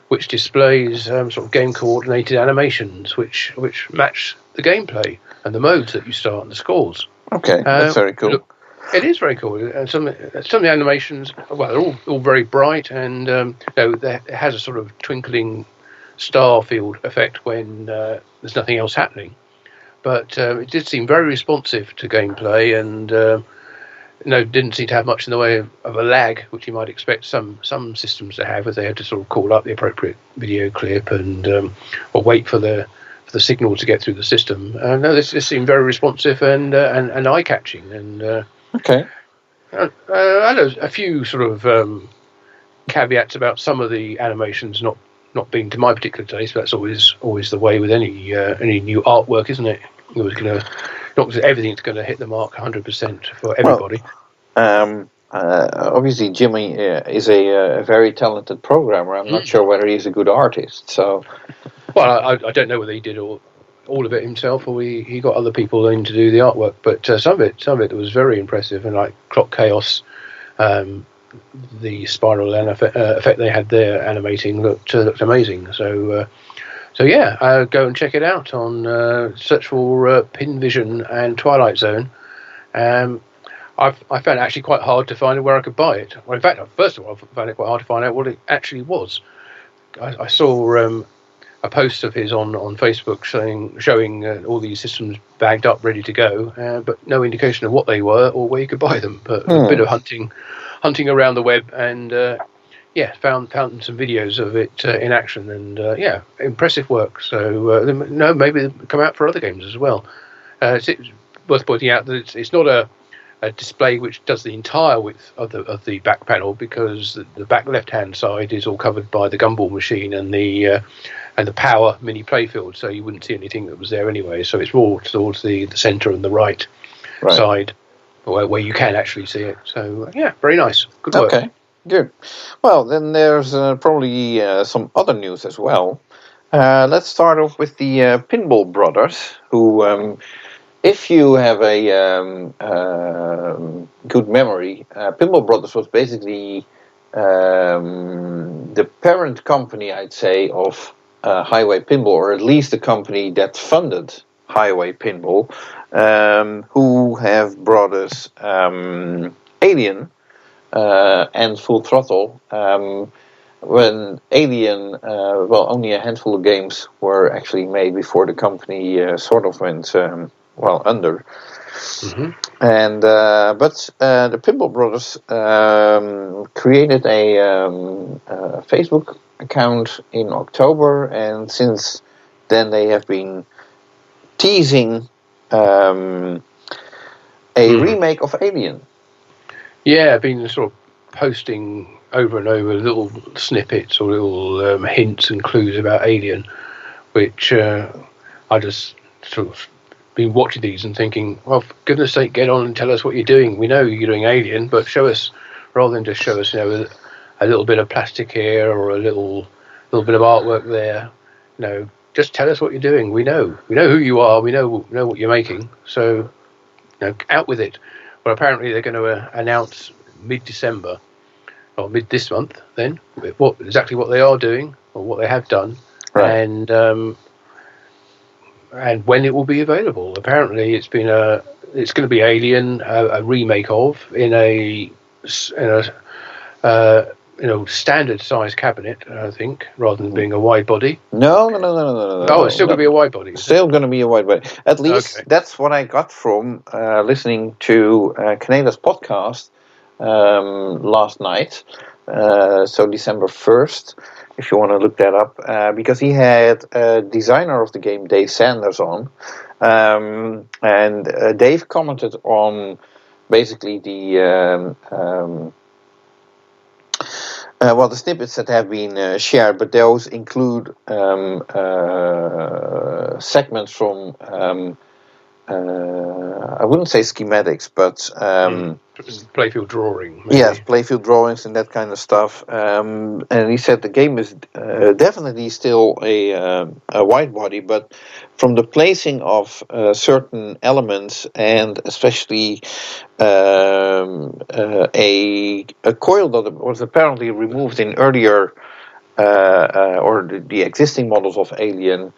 which displays sort of game coordinated animations which match the gameplay and the modes that you start and the scores. Okay, that's very cool. Look, it is very cool. And some of the animations, well, they're all very bright, and it has a sort of twinkling star field effect when there's nothing else happening. But it did seem very responsive to gameplay, and didn't seem to have much in the way of a lag, which you might expect some systems to have, as they had to sort of call up the appropriate video clip and or wait for the signal to get through the system. This seemed very responsive and eye-catching. And okay, I had a few sort of caveats about some of the animations not being to my particular taste, but that's always the way with any new artwork, isn't it? It was not everything's going to hit the mark 100% for everybody. Well, obviously Jimmy is a very talented programmer. I'm not sure whether he's a good artist. So, well, I don't know whether he did all of it himself or he got other people in to do the artwork. But some of it was very impressive, and like Clock Chaos. The spiral effect they had there animating looked amazing. So go and check it out on search for Pin Vision and Twilight Zone. I found it actually quite hard to find where I could buy it. Well, in fact, first of all, I found it quite hard to find out what it actually was. I saw a post of his on Facebook showing all these systems bagged up, ready to go, but no indication of what they were or where you could buy them. But a bit of hunting around the web, and found some videos of it in action, and impressive work. So maybe they'll come out for other games as well. It's worth pointing out that it's not a display which does the entire width of the back panel, because the back left hand side is all covered by the gumball machine and the power mini playfield, so you wouldn't see anything that was there anyway. So it's more towards the centre and the right side, where you can actually see it. So very nice, good work. Okay, good. Well, then there's probably some other news as well. Let's start off with the Pinball Brothers, who, if you have a good memory, Pinball Brothers was basically the parent company, I'd say, of Highway Pinball, or at least the company that funded Highway Pinball, who have brought us Alien and Full Throttle. When Alien, only a handful of games were actually made before the company sort of went under. Mm-hmm. And but the Pinball Brothers created a Facebook account in October, and since then they have been teasing a remake of Alien. Yeah, I've been sort of posting over and over little snippets or little hints and clues about Alien, which I just sort of been watching these and thinking, well, for goodness sake, get on and tell us what you're doing. We know you're doing Alien, but show us, rather than just show us, a little bit of plastic here or a little bit of artwork there. Just tell us what you're doing. We know who you are. We know what you're making. So, out with it. Well, apparently they're going to announce mid-December or mid this month. Then exactly what they are doing or what they have done, right. And when it will be available. Apparently, it's going to be Alien, a remake of in a standard size cabinet, I think, rather than being a wide body. No. Oh, it's still going to be a wide body. Still going to be a wide body. At least that's what I got from listening to Kaneda's podcast last night. So December 1st, if you want to look that up, because he had designer of the game, Dave Sanders, on. And Dave commented on basically the the snippets that have been shared, but those include segments from I wouldn't say schematics, but playfield drawing. Maybe. Yes, playfield drawings and that kind of stuff. And he said the game is definitely still a wide body, but from the placing of certain elements, and especially a coil that was apparently removed in earlier or the existing models of Alien.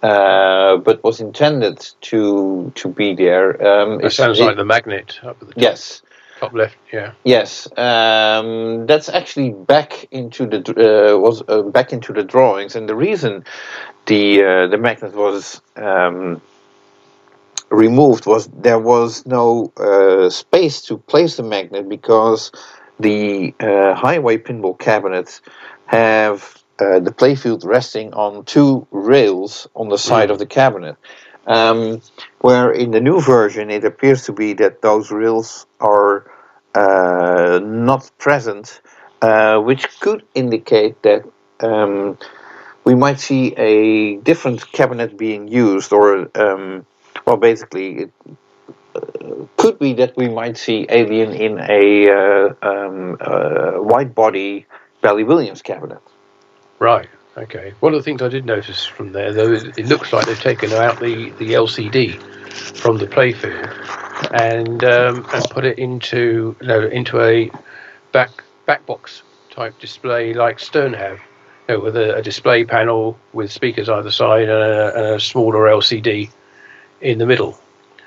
But was intended to be there. It sounds like the magnet up at the top. Yes. Top left, yeah. Yes, that's actually back into the back into the drawings, and the reason the magnet was removed was there was no space to place the magnet, because the Highway Pinball cabinets have the playfield resting on two rails on the side of the cabinet, where in the new version it appears to be that those rails are not present, which could indicate that we might see a different cabinet being used, or basically it could be that we might see Alien in a wide body Bally Williams cabinet. Right. Okay. One of the things I did notice from there, though, is it looks like they've taken out the LCD from the playfield and put it into a back box type display like Stern have, with a display panel with speakers either side and a smaller LCD in the middle.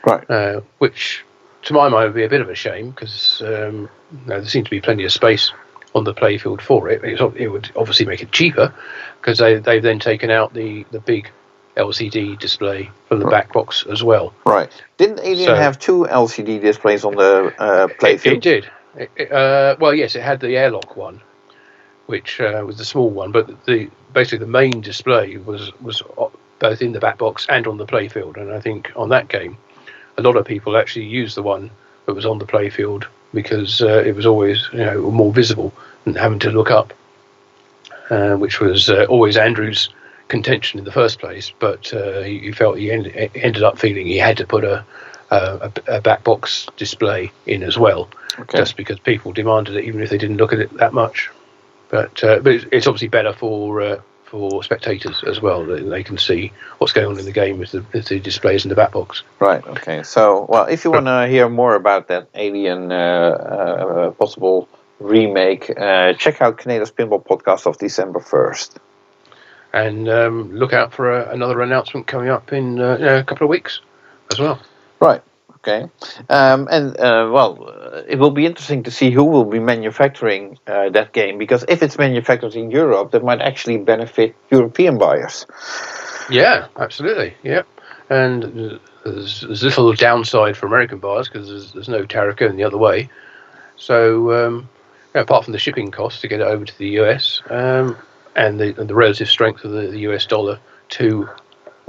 Right. Which, to my mind, would be a bit of a shame, because there seems to be plenty of space on the playfield for it. It would obviously make it cheaper, because they've then taken out the big LCD display from the back box as well. Right. Didn't Alien have two LCD displays on the playfield? It did. Yes, it had the airlock one, which was the small one, but basically the main display was both in the back box and on the playfield. And I think on that game, a lot of people actually used the one that was on the playfield, because it was always more visible than having to look up, which was always Andrew's contention in the first place. But he felt he ended up feeling he had to put a back box display in as well, just because people demanded it, even if they didn't look at it that much. But it's obviously better for for spectators as well. They can see what's going on in the game with the displays in the back box. Right. Okay. So, well, if you want to hear more about that Alien possible remake, check out Canada's Pinball Podcast of December 1st. And look out for another announcement coming up in a couple of weeks as well. Right. Okay. It will be interesting to see who will be manufacturing that game, because if it's manufactured in Europe, that might actually benefit European buyers. Yeah, absolutely. Yeah. And there's little downside for American buyers because there's no tariff going the other way. So, apart from the shipping costs to get it over to the US, and the relative strength of the US dollar to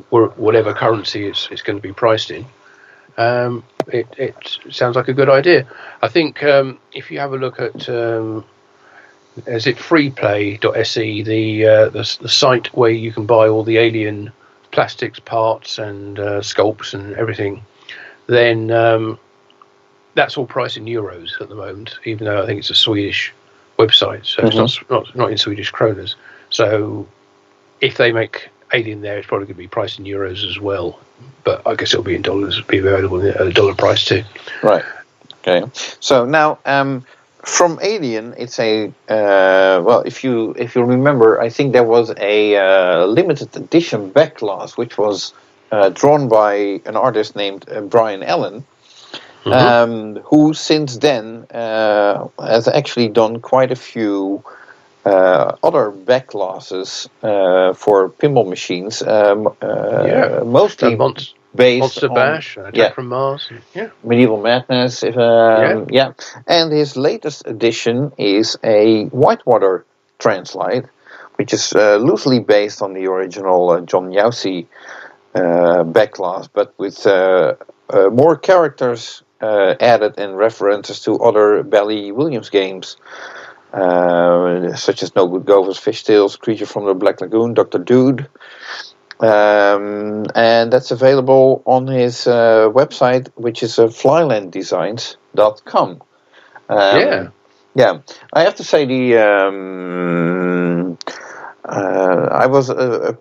whatever currency it's going to be priced in, it sounds like a good idea. I think if you have a look at is it freeplay.se, the site where you can buy all the Alien plastics parts and sculpts and everything, then that's all priced in euros at the moment, even though I think it's a Swedish website, so it's not in Swedish kronas. So if they make Alien there, it's probably going to be priced in euros as well. But I guess it'll be in dollars, be available at a dollar price too. Right. Okay. So now, from Alien, it's a if you remember, I think there was a limited edition backglass which was drawn by an artist named Brian Allen, who since then has actually done quite a few other backglasses for pinball machines, mostly based Monster on Bash, Attack from Mars, Medieval Madness, and his latest edition is a whitewater translite, which is loosely based on the original John Yawsey backglass, but with more characters added and references to other Bally Williams games, such as No Good Govers, Fishtails, Creature from the Black Lagoon, Dr. Dude. And that's available on his website, which is flylanddesigns.com. I have to say I was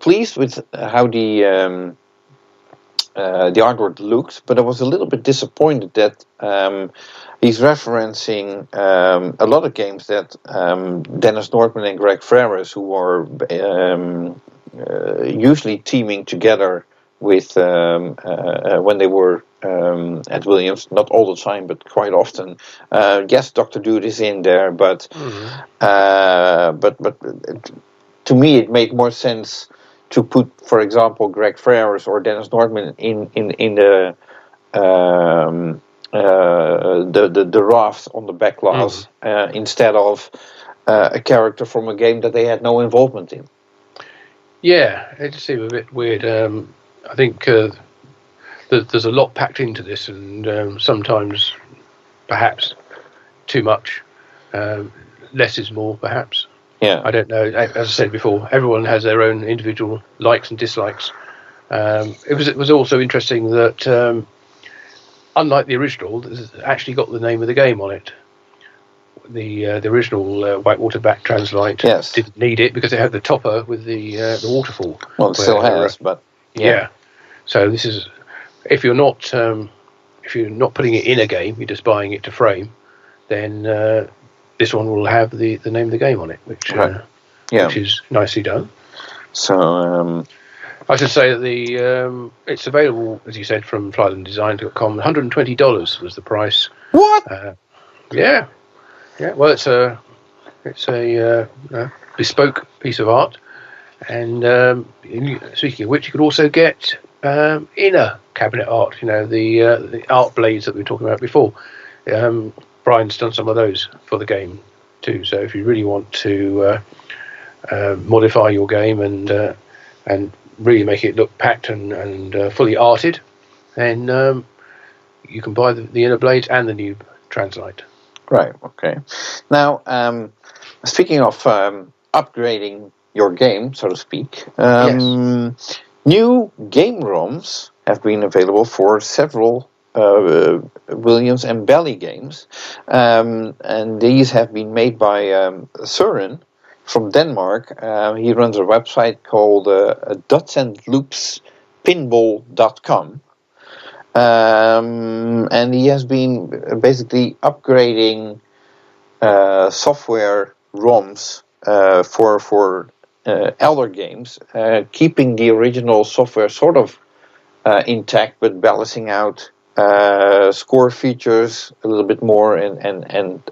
pleased with how the artwork looks, but I was a little bit disappointed that he's referencing a lot of games that Dennis Nordman and Greg Ferris, who are usually teaming together with when they were at Williams, not all the time, but quite often. Yes, Dr. Dude is in there, but to me it made more sense to put, for example, Greg Ferris or Dennis Nordman in the raft on the backglass instead of a character from a game that they had no involvement in. Yeah, it just seemed a bit weird. I think there's a lot packed into this, and sometimes perhaps too much. Less is more, perhaps. Yeah, I don't know. As I said before, everyone has their own individual likes and dislikes. It was also interesting that unlike the original, it's actually got the name of the game on it. The original whitewater back translite didn't need it because it had the topper with the waterfall. Well, it still has, but yeah. So this is if you're not putting it in a game, you're just buying it to frame, then this one will have the name of the game on it, which is nicely done. So I should say that it's available, as you said, from flylanddesign.com. $120 was the price. What? Yeah. Well, it's a bespoke piece of art, and speaking of which, you could also get inner cabinet art. The art blades that we were talking about before. Brian's done some of those for the game too. So if you really want to modify your game and really make it look packed and fully arted, then you can buy the inner blades and the new translite. Right. Okay. Now, speaking of upgrading your game, so to speak, new game ROMs have been available for several Williams and Bally games, and these have been made by Søren from Denmark. He runs a website called Dots and Loops Pinball.com. And he has been basically upgrading software ROMs for elder games, keeping the original software sort of intact, but balancing out score features a little bit more and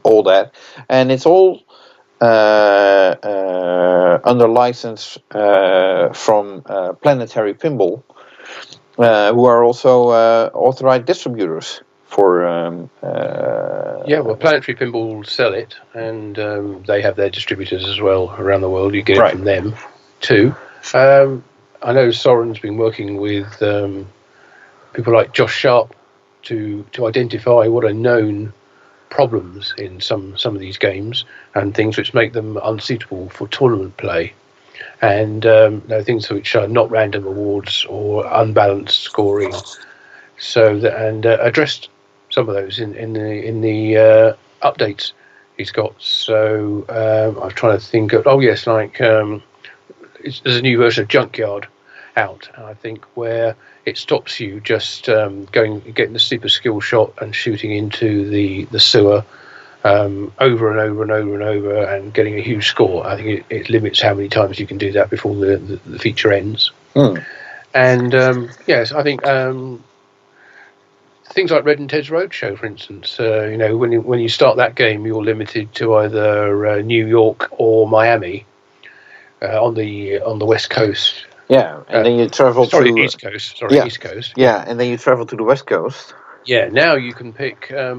all that. And it's all under license from Planetary Pinball, who are also authorized distributors for. Planetary Pinball sell it, and they have their distributors as well around the world. You get it from them too. I know Soren's been working with people like Josh Sharp to identify what are known problems in some of these games and things which make them unsuitable for tournament play, and things which are not random awards or unbalanced scoring. So addressed some of those in the updates he's got. So I'm trying to think of. There's a new version of Junkyard out, I think, where it stops you just getting the super skill shot and shooting into the sewer over and over and over and over and getting a huge score. I think it limits how many times you can do that before the feature ends. And yes, I think things like Red and Ted's Roadshow, for instance, when you start that game, you're limited to either New York or Miami on the West Coast. Yeah, and then you travel to East Coast. East Coast. Yeah, and then you travel to the West Coast. Yeah, now you can pick. I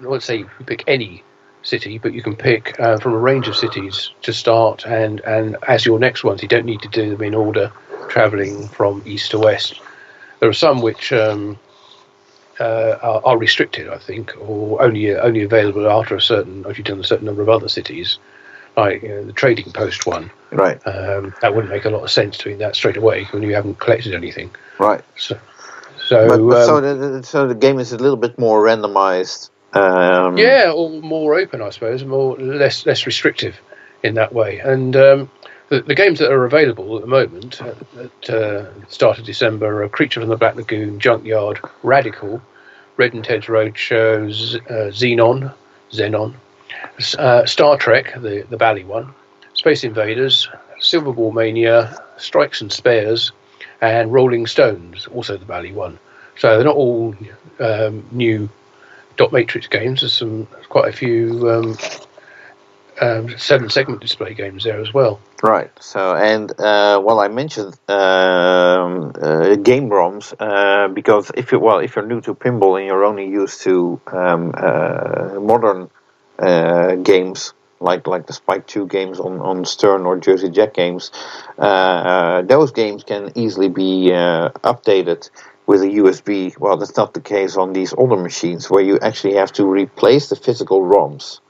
won't say you pick any city, but you can pick from a range of cities to start, and as your next ones, you don't need to do them in order, travelling from east to west. There are some which are restricted, I think, or only available after if you've done a certain number of other cities, like the Trading Post one. Right. That wouldn't make a lot of sense doing that straight away when you haven't collected anything. Right. So the game is a little bit more randomized. Or more open, I suppose, less restrictive in that way. And the games that are available at the moment at the start of December are Creature from the Black Lagoon, Junkyard, Radical, Red and Ted's Roadshow, Xenon, Star Trek, the Bally one, Space Invaders, Silver Ball Mania, Strikes and Spares, and Rolling Stones, also the Bally one. So they're not all new dot matrix games. There's quite a few 7-segment display games there as well. Right. So, and I mentioned game ROMs because if you're new to pinball and you're only used to modern games like the Spike 2 games on Stern or Jersey Jack games, those games can easily be updated with a USB. Well, that's not the case on these older machines where you actually have to replace the physical ROMs,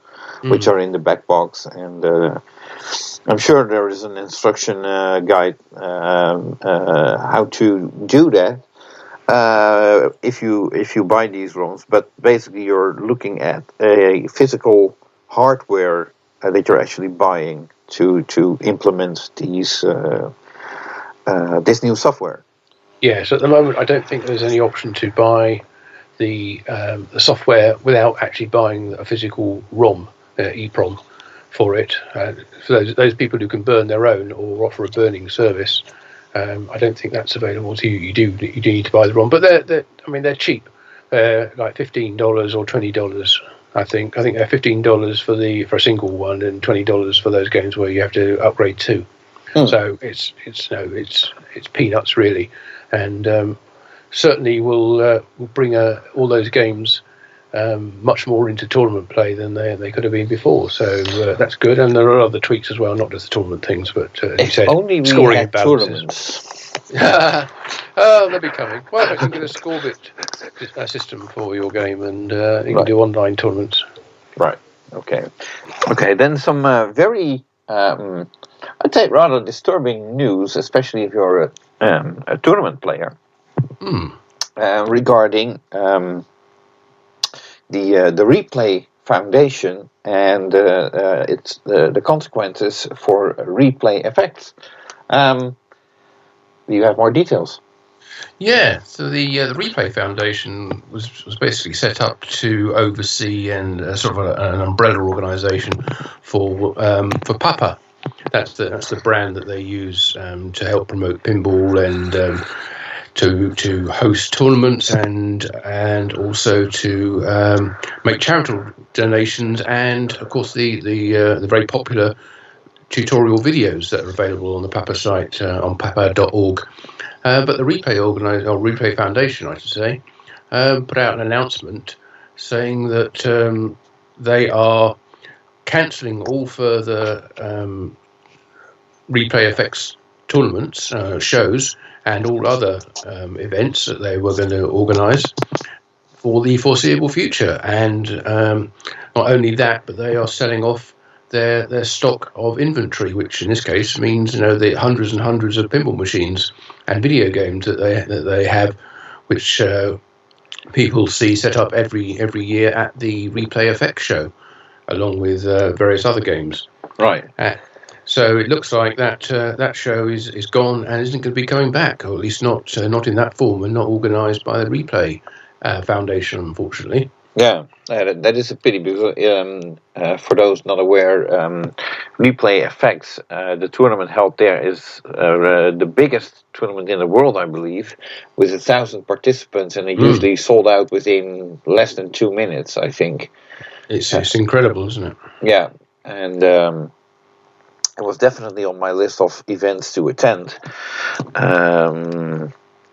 which are in the back box. And I'm sure there is an instruction guide how to do that if you buy these ROMs. But basically, you're looking at a physical hardware that you're actually buying to implement these this new software. Yes, at the moment I don't think there's any option to buy the software without actually buying a physical ROM, EEPROM, for it. For those people who can burn their own or offer a burning service, I don't think that's available to you. You do need to buy the ROM, but they're cheap. They're like $15 or $20. I think they're $15 for a single one and $20 for those games where you have to upgrade to. So it's peanuts really, and certainly will bring all those games much more into tournament play than they could have been before. So that's good, and there are other tweaks as well, not just the tournament things, but as you said, only scoring had imbalances. Oh, they'll be coming. Well, I can get a score bit system for your game, and you can do online tournaments. Right. Okay. Then some very, I'd say, rather disturbing news, especially if you're a tournament player, regarding the replay foundation and it's the consequences for replay effects. Do you have more details? Yeah, so the Replay Foundation was basically set up to oversee and sort of an umbrella organisation for Papa. That's the brand that they use to help promote pinball and to host tournaments and also to make charitable donations, and of course the very popular tutorial videos that are available on the Papa site on papa.org. But the Replay Foundation, I should say, put out an announcement saying that they are cancelling all further Replay FX tournaments, shows, and all other events that they were going to organise for the foreseeable future. And not only that, but they are selling off their stock of inventory, which in this case means the hundreds and hundreds of pinball machines and video games that they have, which people see set up every year at the Replay FX show, along with various other games. Right. So it looks like that show is gone and isn't going to be coming back, or at least not in that form, and not organised by the Replay Foundation, unfortunately. Yeah, that is a pity, because for those not aware, Replay FX, the tournament held there is the biggest tournament in the world, I believe, with 1,000 participants, and it usually sold out within less than 2 minutes, I think. It's incredible, isn't it? Yeah, and it was definitely on my list of events to attend.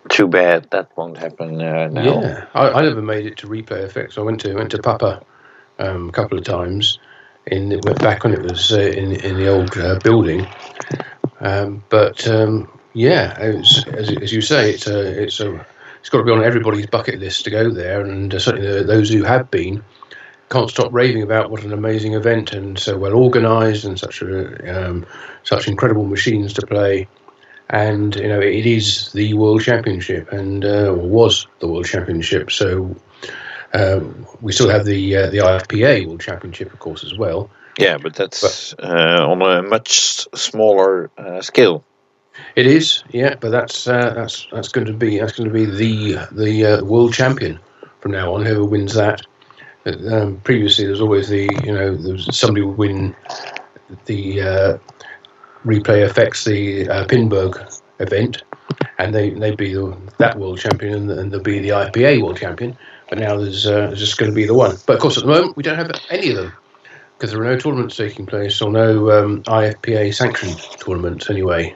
Too bad that won't happen now. Yeah, I never made it to Replay FX. I went to Papa a couple of times. Went back when it was in the old building. But as you say, it's got to be on everybody's bucket list to go there, and certainly those who have been can't stop raving about what an amazing event and so well organised and such incredible machines to play. And it is the World Championship, and was the World Championship. So we still have the IFPA World Championship, of course, as well. Yeah, but that's on a much smaller scale. It is, yeah, but that's going to be the world champion from now on. Whoever wins that. Previously, there's always somebody would win the Replay FX, the Pinburg event, and they'd be that world champion, and there'll be the IPA world champion. But now there's just going to be the one. But of course, at the moment, we don't have any of them, because there are no tournaments taking place, or no IFPA sanctioned tournaments anyway.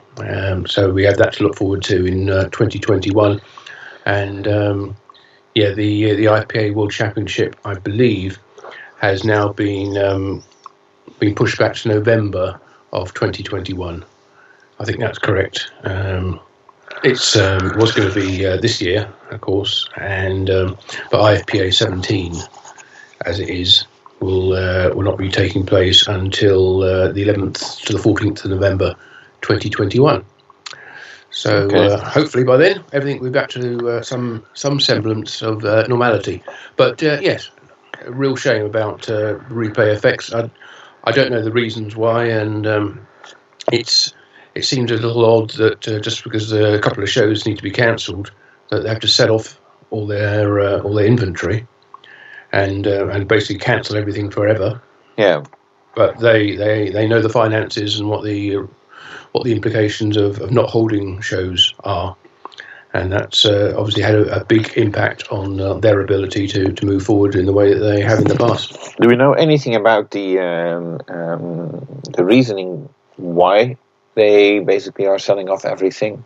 So we have that to look forward to in 2021. And the IFPA World Championship, I believe, has now been pushed back to November of 2021. I think that's correct. It was going to be this year, of course, and but IFPA 17, as it is, will not be taking place until the 11th to the 14th of November 2021. So hopefully by then everything will be back to some semblance of normality. But yes, a real shame about Replay FX. I don't know the reasons why, and it seems a little odd that just because a couple of shows need to be cancelled, that they have to set off all their inventory and basically cancel everything forever. Yeah. But they know the finances and what the implications of not holding shows are, and that's obviously had a big impact on their ability to move forward in the way that they have in the past. Do we know anything about the reasoning why they basically are selling off everything?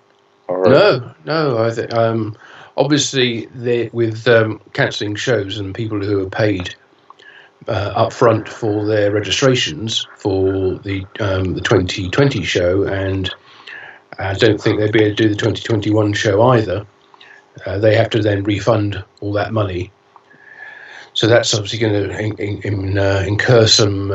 Or? No. I think obviously with cancelling shows and people who are paid up front for their registrations for the 2020 show, and I don't think they'd be able to do the 2021 show either. They have to then refund all that money. So that's obviously going to incur some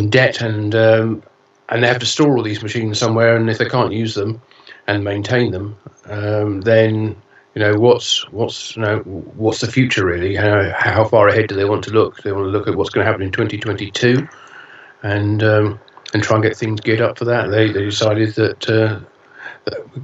debt, and they have to store all these machines somewhere. And if they can't use them and maintain them, then what's the future really? How far ahead do they want to look? Do they want to look at what's going to happen in 2022, and try and get things geared up for that? They decided that,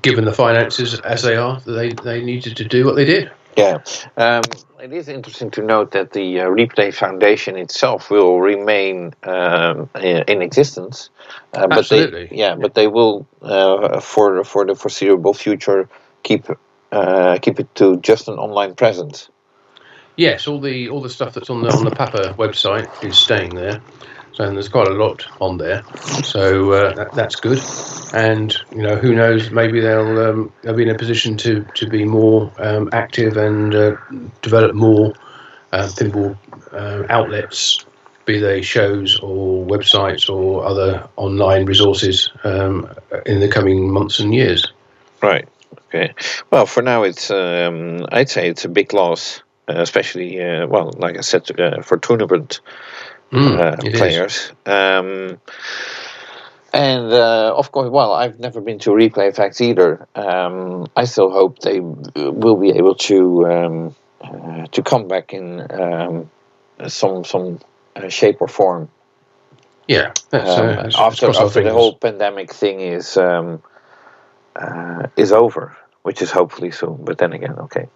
given the finances as they are, they needed to do what they did. Yeah, it is interesting to note that the Replay Foundation itself will remain in existence, Absolutely. but they will for the foreseeable future keep it to just an online presence. Yes, all the stuff that's on the Papa website is staying there. So there's quite a lot on there, so that's good. And who knows? Maybe they'll be in a position to be more active and develop more pinball outlets, be they shows or websites or other online resources in the coming months and years. Right. Okay. Well, for now, it's I'd say it's a big loss, especially like I said, for tournament. Players. And of course, I've never been to Replay Effects either. I still hope they will be able to come back in some shape or form. Yeah, after the whole pandemic thing is over, which is hopefully soon. But then again, okay.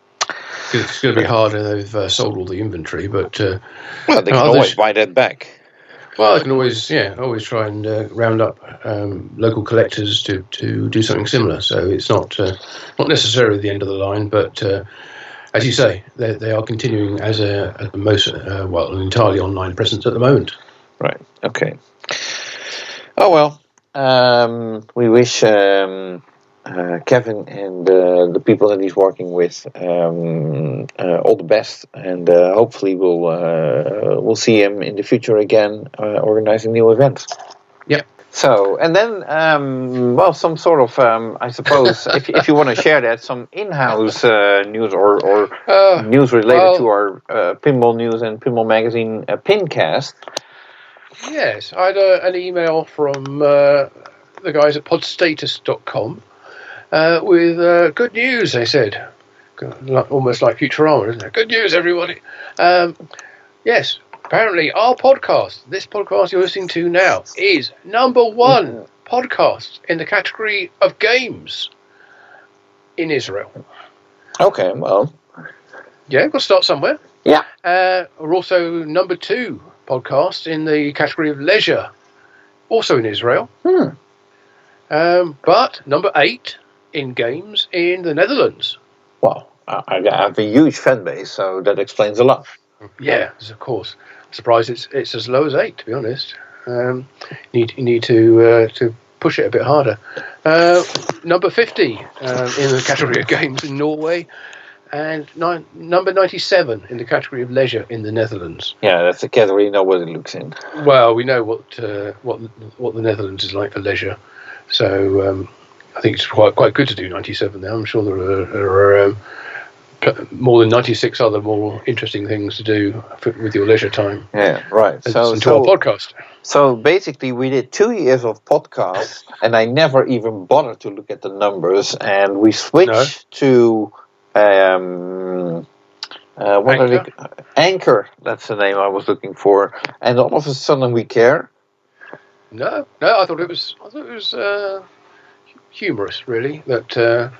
It's going to be harder. They've sold all the inventory, but they can always buy that back. Well, they can always try and round up local collectors to do something similar. So it's not necessarily the end of the line, but as you say, they are continuing as an entirely online presence at the moment. Right. Okay. Oh well. We wish Kevin and the people that he's working with all the best, and hopefully we'll see him in the future again organizing new events. Yep. So, and then some sort of I suppose if you want to share that, some in-house news or news related to our Pinball News and Pinball Magazine PINcast. Yes, I had an email from the guys at podstatus.com. With good news, they said. Almost like Futurama, isn't it? Good news, everybody. Yes, apparently this podcast you're listening to now, is number one podcast in the category of games in Israel. Okay, well. Yeah, we'll start somewhere. Yeah. We're also number two podcast in the category of leisure, also in Israel. But number 8 in games in the Netherlands. Well, I have a huge fan base, so that explains a lot. Yeah, of course. I'm surprised it's as low as 8, to be honest. You need to push it a bit harder. Number 50 in the category of games in Norway, and number 97 in the category of leisure in the Netherlands. Yeah, that's a category nobody looks in. Well, we know what the Netherlands is like for leisure, so I think it's quite good to do 97 now. I'm sure there are more than 96 other more interesting things to do with your leisure time. Yeah, right. So our podcast. So basically, we did 2 years of podcasts, and I never even bothered to look at the numbers. And we switched to Anchor. That's the name I was looking for. And all of a sudden, we care. No. I thought it was humorous, really, that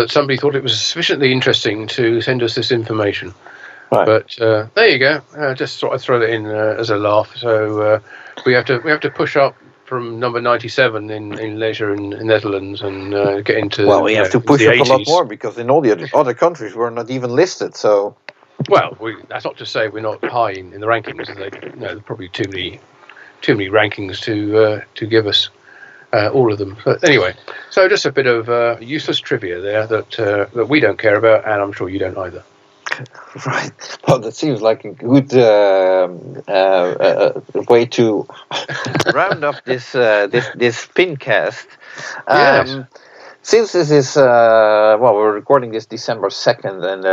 somebody thought it was sufficiently interesting to send us this information. Right. But there you go. Just thought I'd throw that in as a laugh. So we have to push up from number 97 in leisure in Netherlands and get into. Well, we have to push up 80s. A lot more because in all the other countries we're not even listed. So. Well, that's not to say we're not high in the rankings. There's probably too many rankings to give us all of them. But anyway, so just a bit of useless trivia there that we don't care about, and I'm sure you don't either. Right. Well, that seems like a good way to round up this PINcast. Yes. Since this is we're recording this December 2nd, and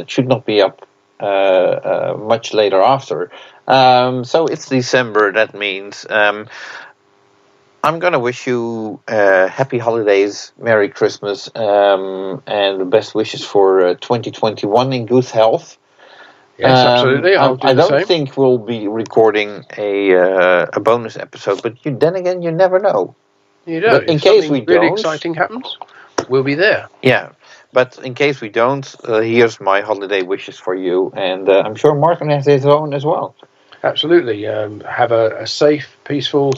it should not be up much later after. So it's December. That means I'm going to wish you happy holidays, Merry Christmas, and the best wishes for 2021 in good health. Yes, absolutely. I don't think we'll be recording a bonus episode, but then again, you never know. You know, but in case we really don't, exciting happens, we'll be there. Yeah, but in case we don't, here's my holiday wishes for you, and I'm sure Martin has his own as well. Absolutely. Have a safe, peaceful,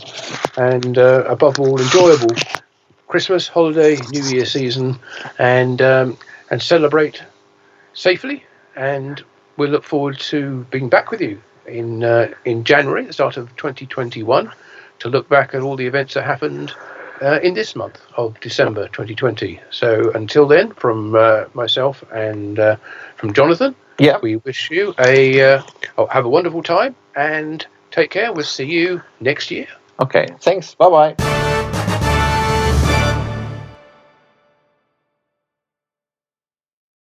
and above all, enjoyable Christmas, holiday, New Year season, and celebrate safely. And we'll look forward to being back with you in January, the start of 2021, to look back at all the events that happened in this month of December 2020. So until then, from myself and from Jonathan, we wish you have a wonderful time and take care. We'll see you next year. Okay, thanks. Bye-bye.